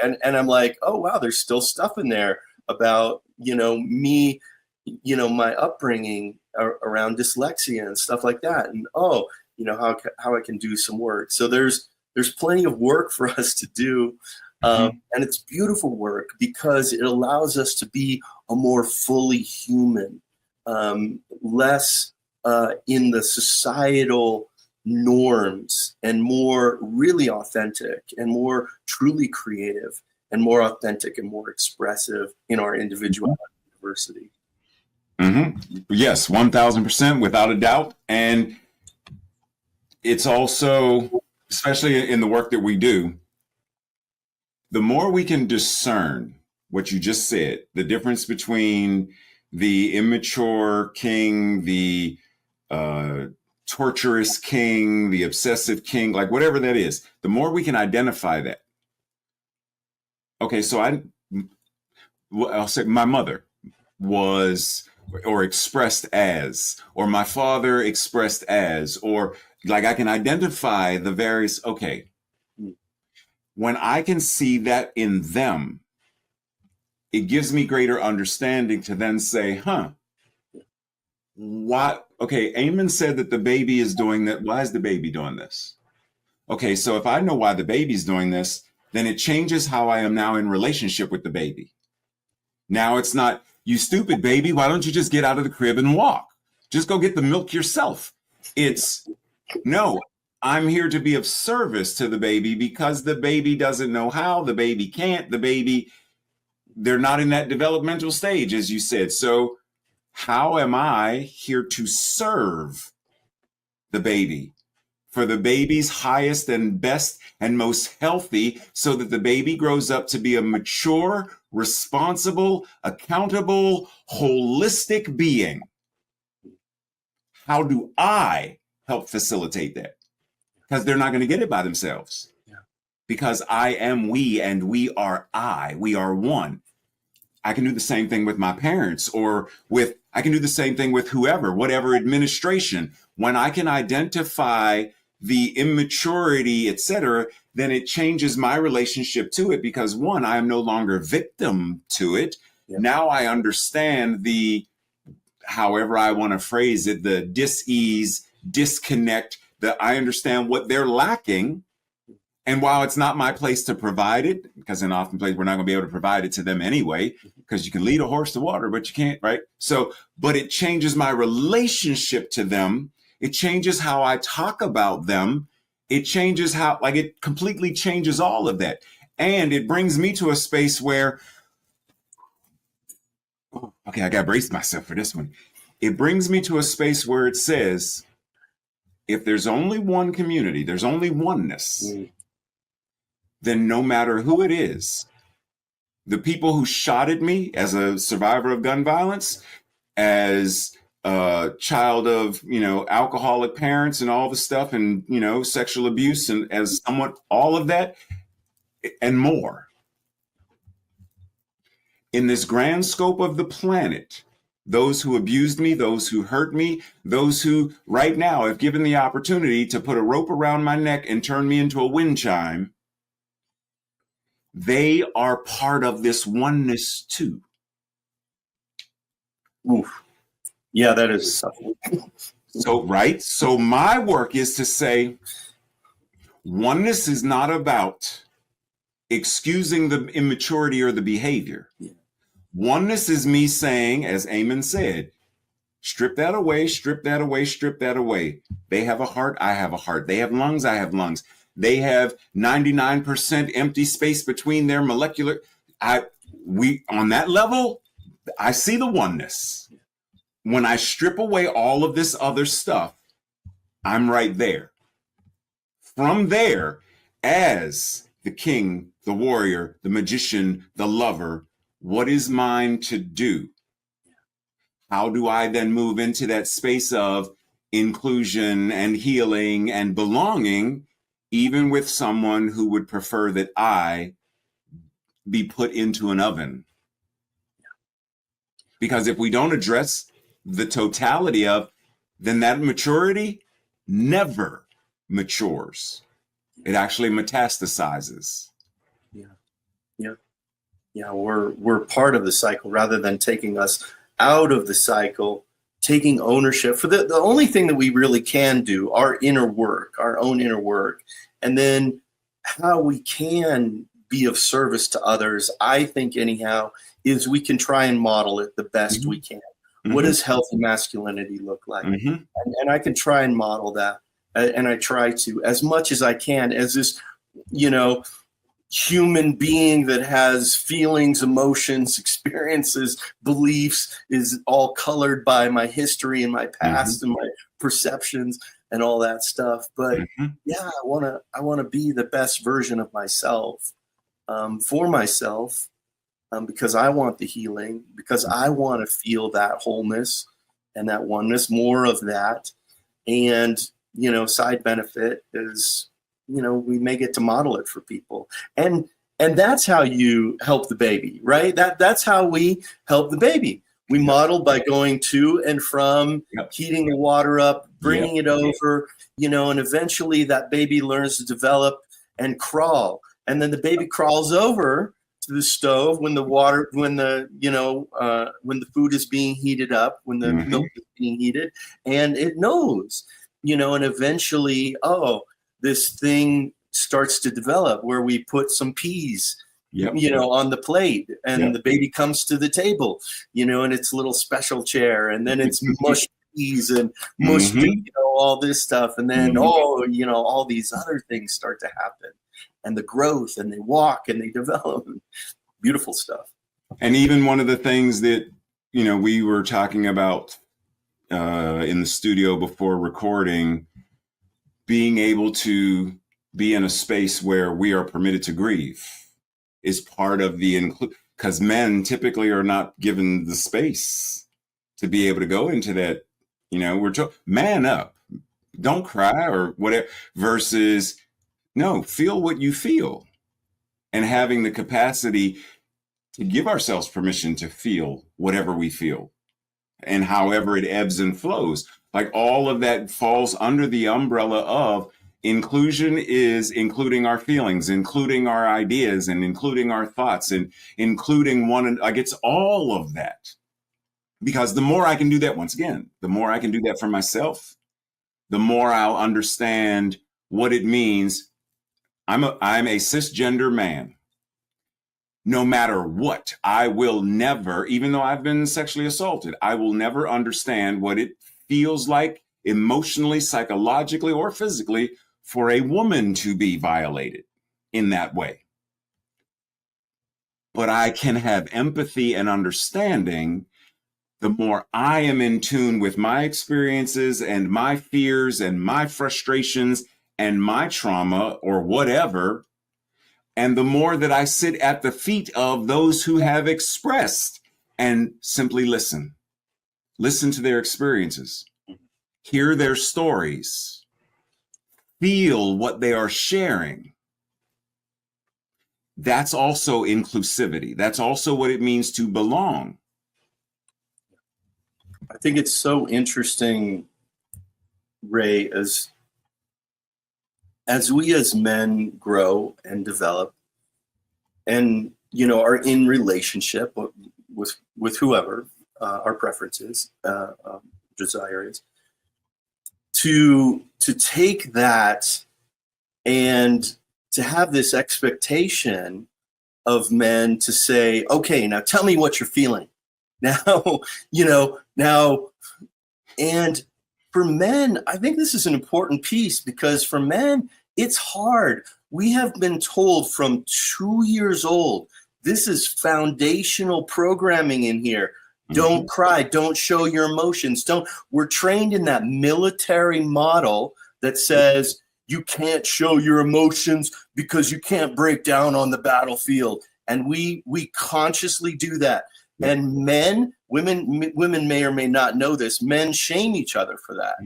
and I'm like, oh wow, there's still stuff in there about me, my upbringing around dyslexia and stuff like that, and how I can do some work. So there's plenty of work for us to do, and it's beautiful work because it allows us to be a more fully human, less in the societal norms, and more really authentic, and more truly creative, and more authentic, and more expressive in our individuality and diversity. Yes, 1000%, without a doubt. And it's also, especially in the work that we do, the more we can discern what you just said, the difference between the immature king, the torturous king, the obsessive king, like whatever that is, the more we can identify that. Okay, so I'll say my mother was, or expressed as, or my father expressed as, or like I can identify the various, okay, when I can see that in them, it gives me greater understanding to then say, what? Okay, Eamon said that the baby is doing that. Why is the baby doing this? Okay, so if I know why the baby's doing this, then it changes how I am now in relationship with the baby. Now it's not, you stupid baby, why don't you just get out of the crib and walk? Just go get the milk yourself. It's, no, I'm here to be of service to the baby because the baby doesn't know how, the baby can't, they're not in that developmental stage, as you said. So how am I here to serve the baby for the baby's highest and best and most healthy, so that the baby grows up to be a mature, responsible, accountable, holistic being? How do I help facilitate that? Because they're not going to get it by themselves. Because I am we, and we are I. We are one. I can do the same thing with my parents, or I can do the same thing with whoever, whatever administration. When I can identify the immaturity, etc., then it changes my relationship to it, because one, I am no longer victim to it. Yep. Now I understand however I want to phrase it, the dis-ease, disconnect, that I understand what they're lacking. And while it's not my place to provide it, because in often places we're not going to be able to provide it to them anyway, because you can lead a horse to water, but you can't, right? So, but it changes my relationship to them. It changes how I talk about them. It changes it completely changes all of that. And it brings me to a space where, okay, I got to brace myself for this one. It brings me to a space where it says, if there's only one community, there's only oneness, then no matter who it is, the people who shot at me as a survivor of gun violence, as a child of, alcoholic parents and all the stuff, and, sexual abuse, and as someone, all of that and more. In this grand scope of the planet, those who abused me, those who hurt me, those who right now have given the opportunity to put a rope around my neck and turn me into a wind chime, they are part of this oneness too. Oof. Yeah, that is. So, right. So my work is to say, oneness is not about excusing the immaturity or the behavior. Yeah. Oneness is me saying, as Eamon said, strip that away, strip that away, strip that away. They have a heart, I have a heart. They have lungs, I have lungs. They have 99% empty space between their molecular. On that level, I see the oneness. When I strip away all of this other stuff, I'm right there. From there, as the king, the warrior, the magician, the lover, what is mine to do? How do I then move into that space of inclusion and healing and belonging, even with someone who would prefer that I be put into an oven? Because if we don't address the totality of, then that maturity never matures. It actually metastasizes. Yeah. Yeah. Yeah. We're part of the cycle rather than taking us out of the cycle, taking ownership for the only thing that we really can do, our inner work, our own inner work, and then how we can be of service to others, I think anyhow, is we can try and model it the best we can. What does healthy masculinity look like? And I can try and model that. And I try to, as much as I can, as this, human being that has feelings, emotions, experiences, beliefs, is all colored by my history and my past and my perceptions and all that stuff. But yeah, I want to be the best version of myself, for myself, because I want the healing, because I want to feel that wholeness and that oneness, more of that. And, side benefit is, we may get to model it for people. And that's how you help the baby, right? That's how we help the baby. We model by going to and from, heating the water up, bringing it over, and eventually that baby learns to develop and crawl. And then the baby crawls over to the stove when the food is being heated up, when the milk is being heated, and it knows, and eventually, this thing starts to develop where we put some peas, on the plate, and the baby comes to the table, in its little special chair, and then it's mushed peas and mushed, all this stuff. And then, all these other things start to happen, and the growth, and they walk and they develop. Beautiful stuff. And even one of the things that, we were talking about in the studio before recording, being able to be in a space where we are permitted to grieve is part of the because men typically are not given the space to be able to go into that, we're told, man up, don't cry or whatever, versus no, feel what you feel, and having the capacity to give ourselves permission to feel whatever we feel and however it ebbs and flows. Like all of that falls under the umbrella of inclusion, is including our feelings, including our ideas, and including our thoughts, and including it's all of that. Because the more I can do that, once again, the more I can do that for myself, the more I'll understand what it means. I'm a cisgender man. No matter what, I will never, even though I've been sexually assaulted, I will never understand what it feels like emotionally, psychologically, or physically for a woman to be violated in that way. But I can have empathy and understanding the more I am in tune with my experiences and my fears and my frustrations and my trauma or whatever. And the more that I sit at the feet of those who have expressed and simply listen to their experiences, hear their stories, feel what they are sharing. That's also inclusivity. That's also what it means to belong. I think it's so interesting, Ray, as we as men grow and develop and, are in relationship with whoever our preferences, desire is, to take that and to have this expectation of men to say, okay, now tell me what you're feeling. Now, and for men, I think this is an important piece, because for men, it's hard. We have been told from 2 years old, this is foundational programming in here. Don't cry. Don't show your emotions. We're trained in that military model that says you can't show your emotions because you can't break down on the battlefield. And we consciously do that. And women may or may not know this. Men shame each other for that.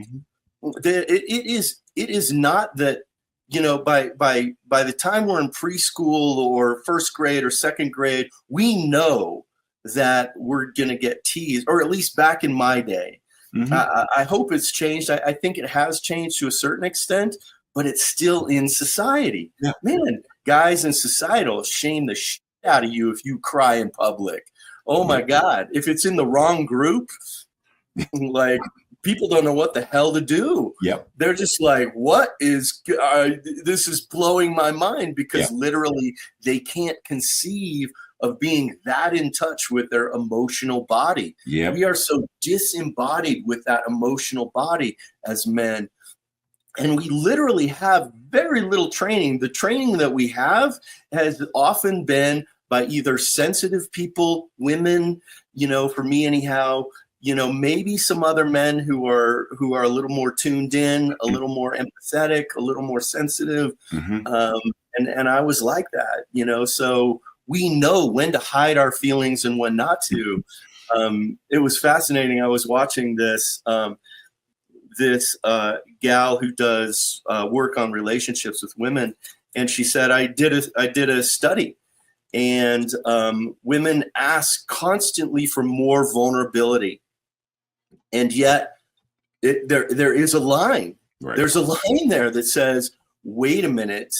It is not that, by the time we're in preschool or first grade or second grade, we know that we're going to get teased, or at least back in my day. I hope it's changed. I think it has changed to a certain extent, but it's still in society. Yeah. Man, guys in society will shame the shit out of you if you cry in public. Oh my God. If it's in the wrong group, like, people don't know what the hell to do. Yep. They're just like, what is, this is blowing my mind, because literally they can't conceive of being that in touch with their emotional body. Yep. We are so disembodied with that emotional body as men. And we literally have very little training. The training that we have has often been by either sensitive people, women, for me anyhow, maybe some other men who are a little more tuned in, a little more empathetic, a little more sensitive. And I was like that, so we know when to hide our feelings and when not to. It was fascinating. I was watching this gal who does work on relationships with women, and she said, I did a study, and women ask constantly for more vulnerability. And yet there is a line. Right. There's a line there that says, wait a minute,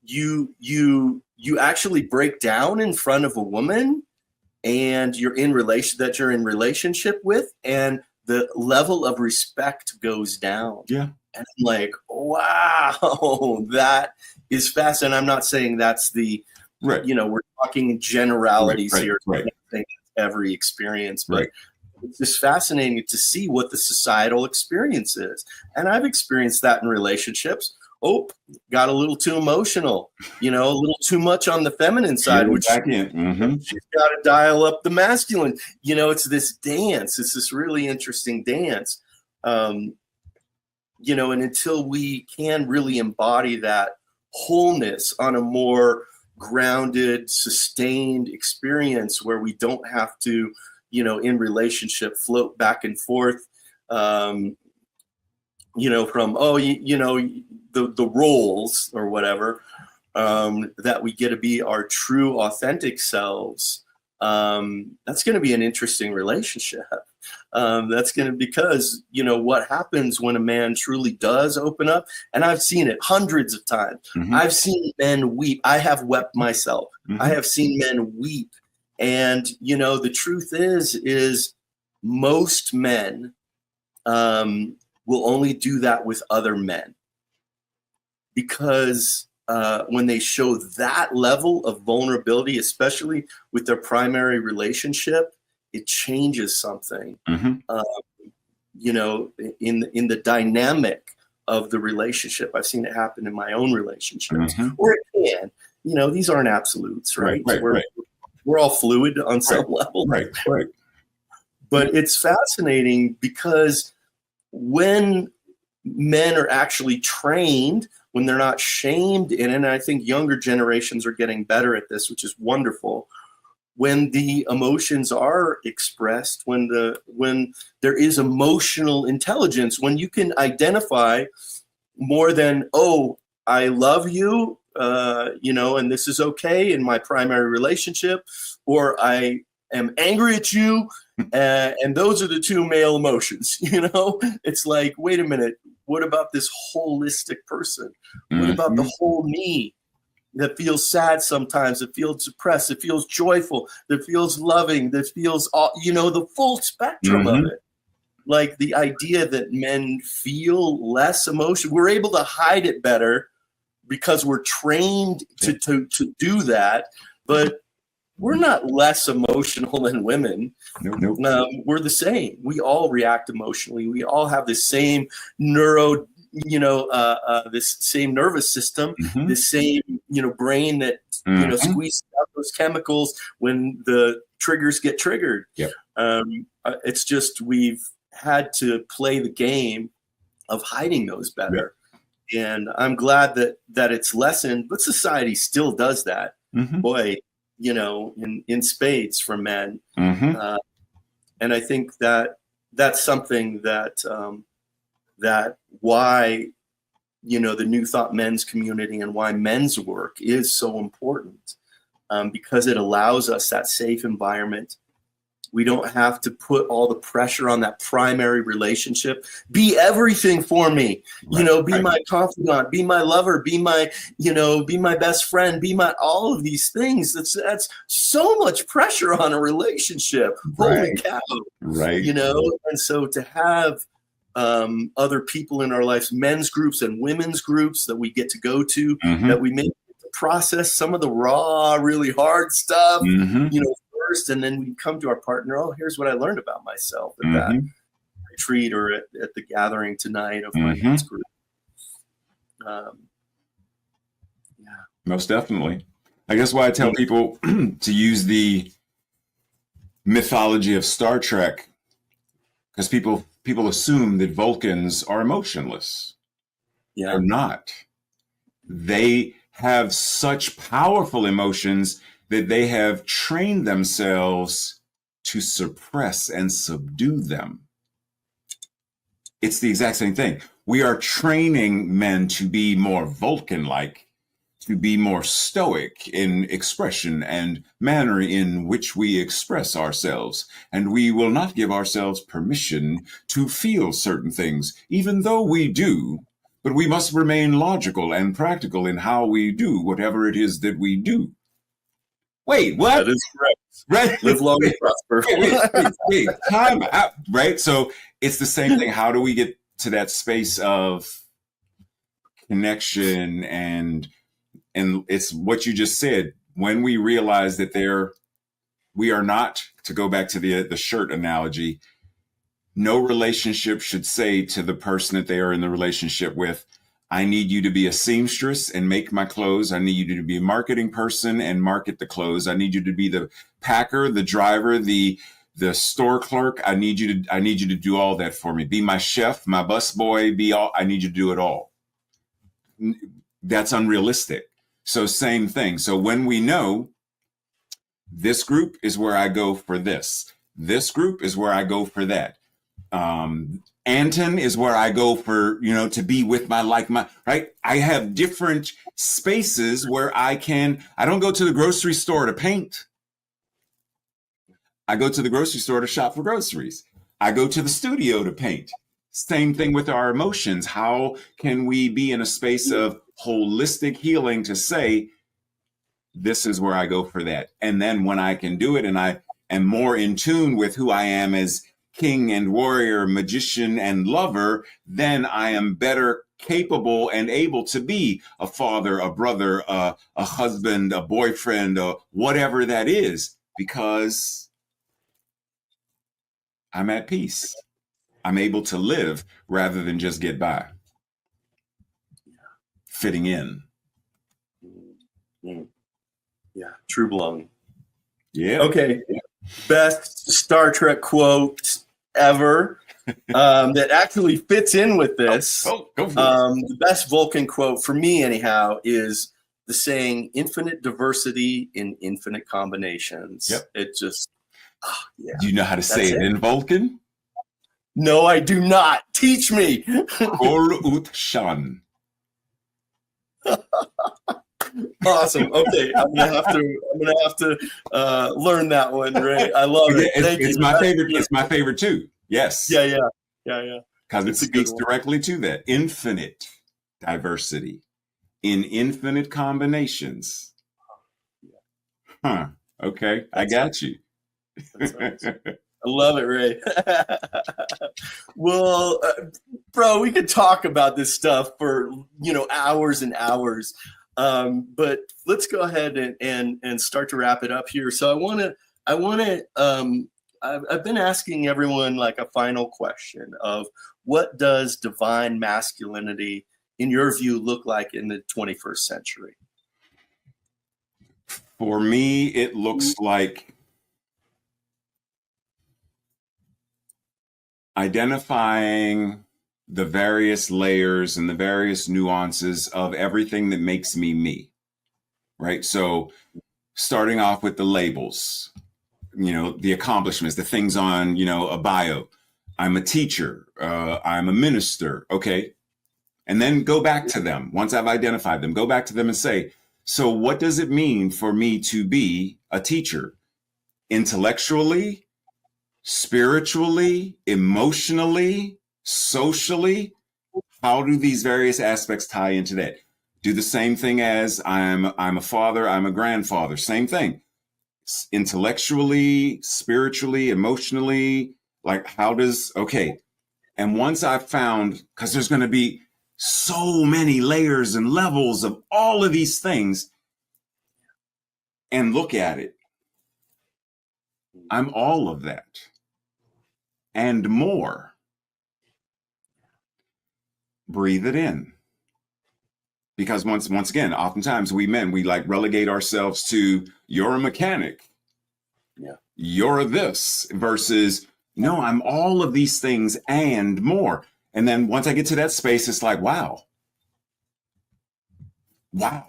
you actually break down in front of a woman and you're in relationship with, and the level of respect goes down. Yeah. And I'm like, wow, that is fascinating. I'm not saying that's the, right. We're talking generalities here. Right. I think every experience, but it's just fascinating to see what the societal experience is. And I've experienced that in relationships. Oh, got a little too emotional, a little too much on the feminine side, which she's got to dial up the masculine. It's this dance. It's this really interesting dance. And until we can really embody that wholeness on a more grounded, sustained experience where we don't have to, in relationship, float back and forth, from, the roles or whatever, that we get to be our true, authentic selves. That's going to be an interesting relationship. That's going to, because, what happens when a man truly does open up, and I've seen it hundreds of times. I've seen men weep. I have wept myself. I have seen men weep. And, the truth is most men will only do that with other men, because when they show that level of vulnerability, especially with their primary relationship, it changes something, in the dynamic of the relationship. I've seen it happen in my own relationships, or it can. These aren't absolutes, right? We're all fluid on some level. Right. But it's fascinating, because when men are actually trained, when they're not shamed in it, and I think younger generations are getting better at this, which is wonderful. When the emotions are expressed, when there is emotional intelligence, when you can identify more than, oh, I love you, and this is okay in my primary relationship, or I am angry at you, and those are the two male emotions. It's like, wait a minute, what about this holistic person? What about the whole me that feels sad sometimes, that feels depressed, that feels joyful, that feels loving, that feels all, the full spectrum of it? Like, the idea that men feel less emotion, we're able to hide it better because we're trained to do that, but we're not less emotional than women. Nope. We're the same. We all react emotionally. We all have the same this same nervous system, the same, brain that, squeezes out those chemicals when the triggers get triggered. Yep. It's just, we've had to play the game of hiding those better. Yep. And I'm glad that it's lessened, but society still does that. Boy, in spades for men. And I think that's something that why, the New Thought men's community and why men's work is so important, because it allows us that safe environment We don't have to put all the pressure on that primary relationship. Be everything for me, be my confidant, be my lover, be my best friend, be my, all of these things. That's so much pressure on a relationship. Holy cow. Right. And so to have other people in our lives, men's groups and women's groups that we get to go to, that we may process some of the raw, really hard stuff, first, and then we come to our partner. Oh, here's what I learned about myself at that retreat or at the gathering tonight of my men's group. Most definitely. I guess why I tell people to use the mythology of Star Trek, because people assume that Vulcans are emotionless. They're not. They have such powerful emotions that they have trained themselves to suppress and subdue them. It's the exact same thing. We are training men to be more Vulcan-like, to be more stoic in expression and manner in which we express ourselves. And we will not give ourselves permission to feel certain things, even though we do. But we must remain logical and practical in how we do whatever it is that we do. Wait, what? That is correct. Right? Live long and prosper. Wait, time out, right? So it's the same thing. How do we get to that space of connection? And it's what you just said. When we realize that we are not, to go back to the shirt analogy, no relationship should say to the person that they are in the relationship with, I need you to be a seamstress and make my clothes. I need you to be a marketing person and market the clothes. I need you to be the packer, the driver, the store clerk. I need you to do all that for me. Be my chef, my busboy, I need you to do it all. That's unrealistic. So same thing. So when we know this group is where I go for this group is where I go for that. Anton is where I go for, to be with right? I have different spaces where I don't go to the grocery store to paint. I go to the grocery store to shop for groceries. I go to the studio to paint. Same thing with our emotions. How can we be in a space of holistic healing to say, this is where I go for that? And then when I can do it and I am more in tune with who I am as king and warrior, magician and lover, then I am better capable and able to be a father, a brother, a husband, a boyfriend, whatever that is, because I'm at peace. I'm able to live rather than just get by. Fitting in. Yeah, true belonging. Yeah. Okay. Best Star Trek quote ever that actually fits in with this. Go for it. The best Vulcan quote for me, anyhow, is the saying, infinite diversity in infinite combinations. Yep. It just, Do you know how to say it in Vulcan? No, I do not. Teach me. Kol ut shan. Awesome. Okay, I'm gonna have to learn that one, Ray. I love it. It's my favorite. It's my favorite too. Yes. Yeah. Because it speaks directly to that infinite diversity in infinite combinations. Huh. Okay, I got you. I love it, Ray. Well, bro, we could talk about this stuff for hours and hours. But let's go ahead and start to wrap it up here. So I've been asking everyone like a final question of what does divine masculinity in your view look like in the 21st century? For me, it looks like identifying the various layers and the various nuances of everything that makes me me, right? So starting off with the labels, the accomplishments, the things on, a bio. I'm a teacher. I'm a minister. Okay. And then go back to them. Once I've identified them, go back to them and say, so what does it mean for me to be a teacher? Intellectually, spiritually, emotionally, socially. How do these various aspects tie into that? Do the same thing as I'm a father, I'm a grandfather, same thing. Intellectually, spiritually, emotionally, like okay. And once I found, because there's going to be so many layers and levels of all of these things, and look at it. I'm all of that and more. Breathe it in. Because once again, oftentimes we men, we like relegate ourselves to, you're a mechanic. Yeah. You're this versus, no, I'm all of these things and more. And then once I get to that space, it's like, wow,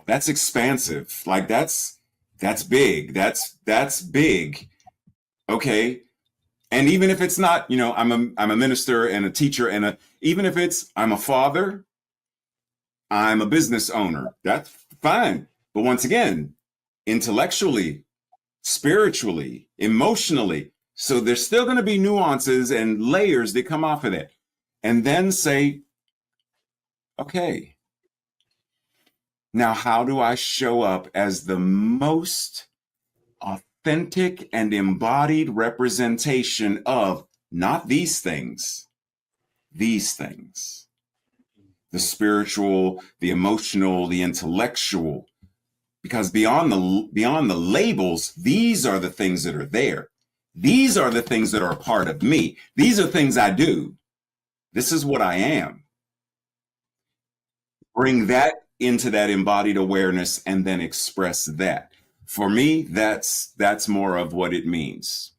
that's expansive. Like that's big. That's big. Okay. And even if it's not, I'm a minister and a teacher even if it's, I'm a father, I'm a business owner, that's fine. But once again, intellectually, spiritually, emotionally, so there's still going to be nuances and layers that come off of that. And then say, okay, now how do I show up as the most authentic and embodied representation of not these things, the spiritual, the emotional, the intellectual, because beyond the labels, these are the things that are there. These are the things that are a part of me. These are things I do. This is what I am. Bring that into that embodied awareness and then express that. For me, that's more of what it means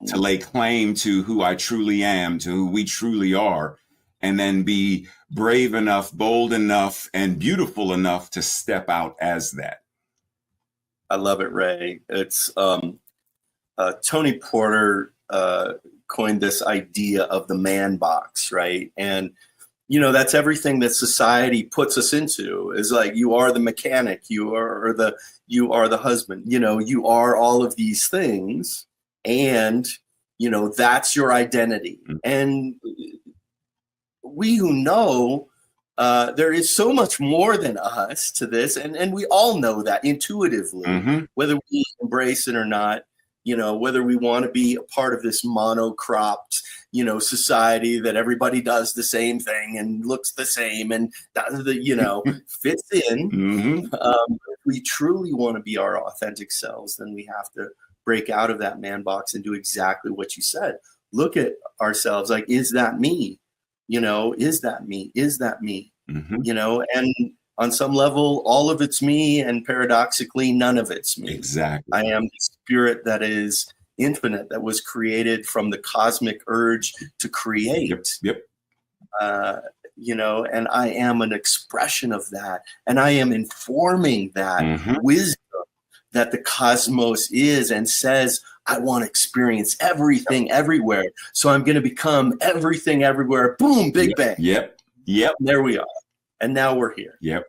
to lay claim to who I truly am, to who we truly are, and then be brave enough, bold enough, and beautiful enough to step out as that. I love it, Ray. It's Tony Porter coined this idea of the man box, right? And that's everything that society puts us into, is like, you are the mechanic, you are the husband, you are all of these things, and that's your identity. Mm-hmm. And we who know there is so much more than us to this, and we all know that intuitively, mm-hmm. whether we embrace it or not, whether we want to be a part of this monocropped, society that everybody does the same thing and looks the same and fits in. Mm-hmm. If we truly want to be our authentic selves, then we have to break out of that man box and do exactly what you said. Look at ourselves like, is that me? Is that me? Is that me? Mm-hmm. And on some level, all of it's me, and paradoxically, none of it's me. Exactly. I am the spirit that is infinite, that was created from the cosmic urge to create. Yep. And I am an expression of that, and I am informing that mm-hmm. wisdom that the cosmos is, and says, I want to experience everything everywhere. So I'm going to become everything everywhere. Boom, big bang. Yep. And there we are. And now we're here. Yep.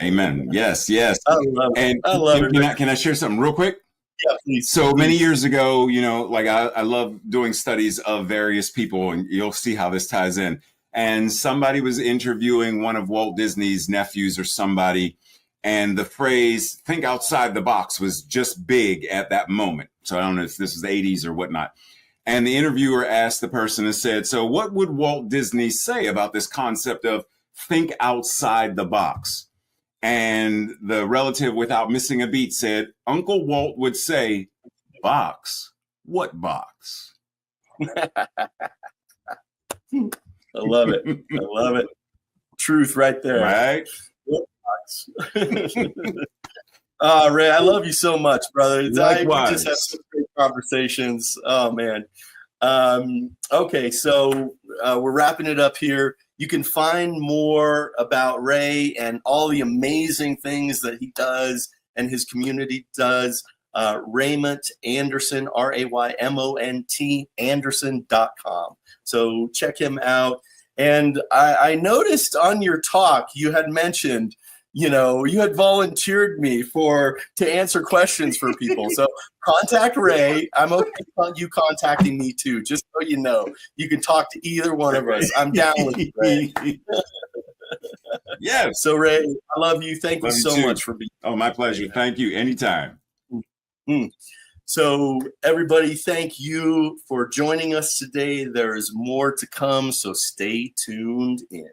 Amen. Yes. I love it. And I love it. Can I share something real quick? Yeah, please. So many years ago, like I love doing studies of various people, and you'll see how this ties in. And somebody was interviewing one of Walt Disney's nephews or somebody, and the phrase "think outside the box" was just big at that moment. So I don't know if this was the 80s or whatnot. And the interviewer asked the person and said, so what would Walt Disney say about this concept of think outside the box? And the relative, without missing a beat, said, Uncle Walt would say, box? What box? I love it. I love it. Truth right there. Right? What box? Ray, I love you so much, brother. Likewise. We just have some great conversations. Oh, man. Okay, so we're wrapping it up here. You can find more about Ray and all the amazing things that he does and his community does. Raymond Anderson, RAYMONT, Anderson.com. So check him out. And I noticed on your talk, you had mentioned, you had volunteered me to answer questions for people. So contact Ray. I'm okay with you contacting me too, just so you know. You can talk to either one of us. I'm down with you, Ray. Yes. So Ray, I love you. Thank you so much for being here. Oh, my pleasure. Thank you. Anytime. So everybody, thank you for joining us today. There is more to come, so stay tuned in.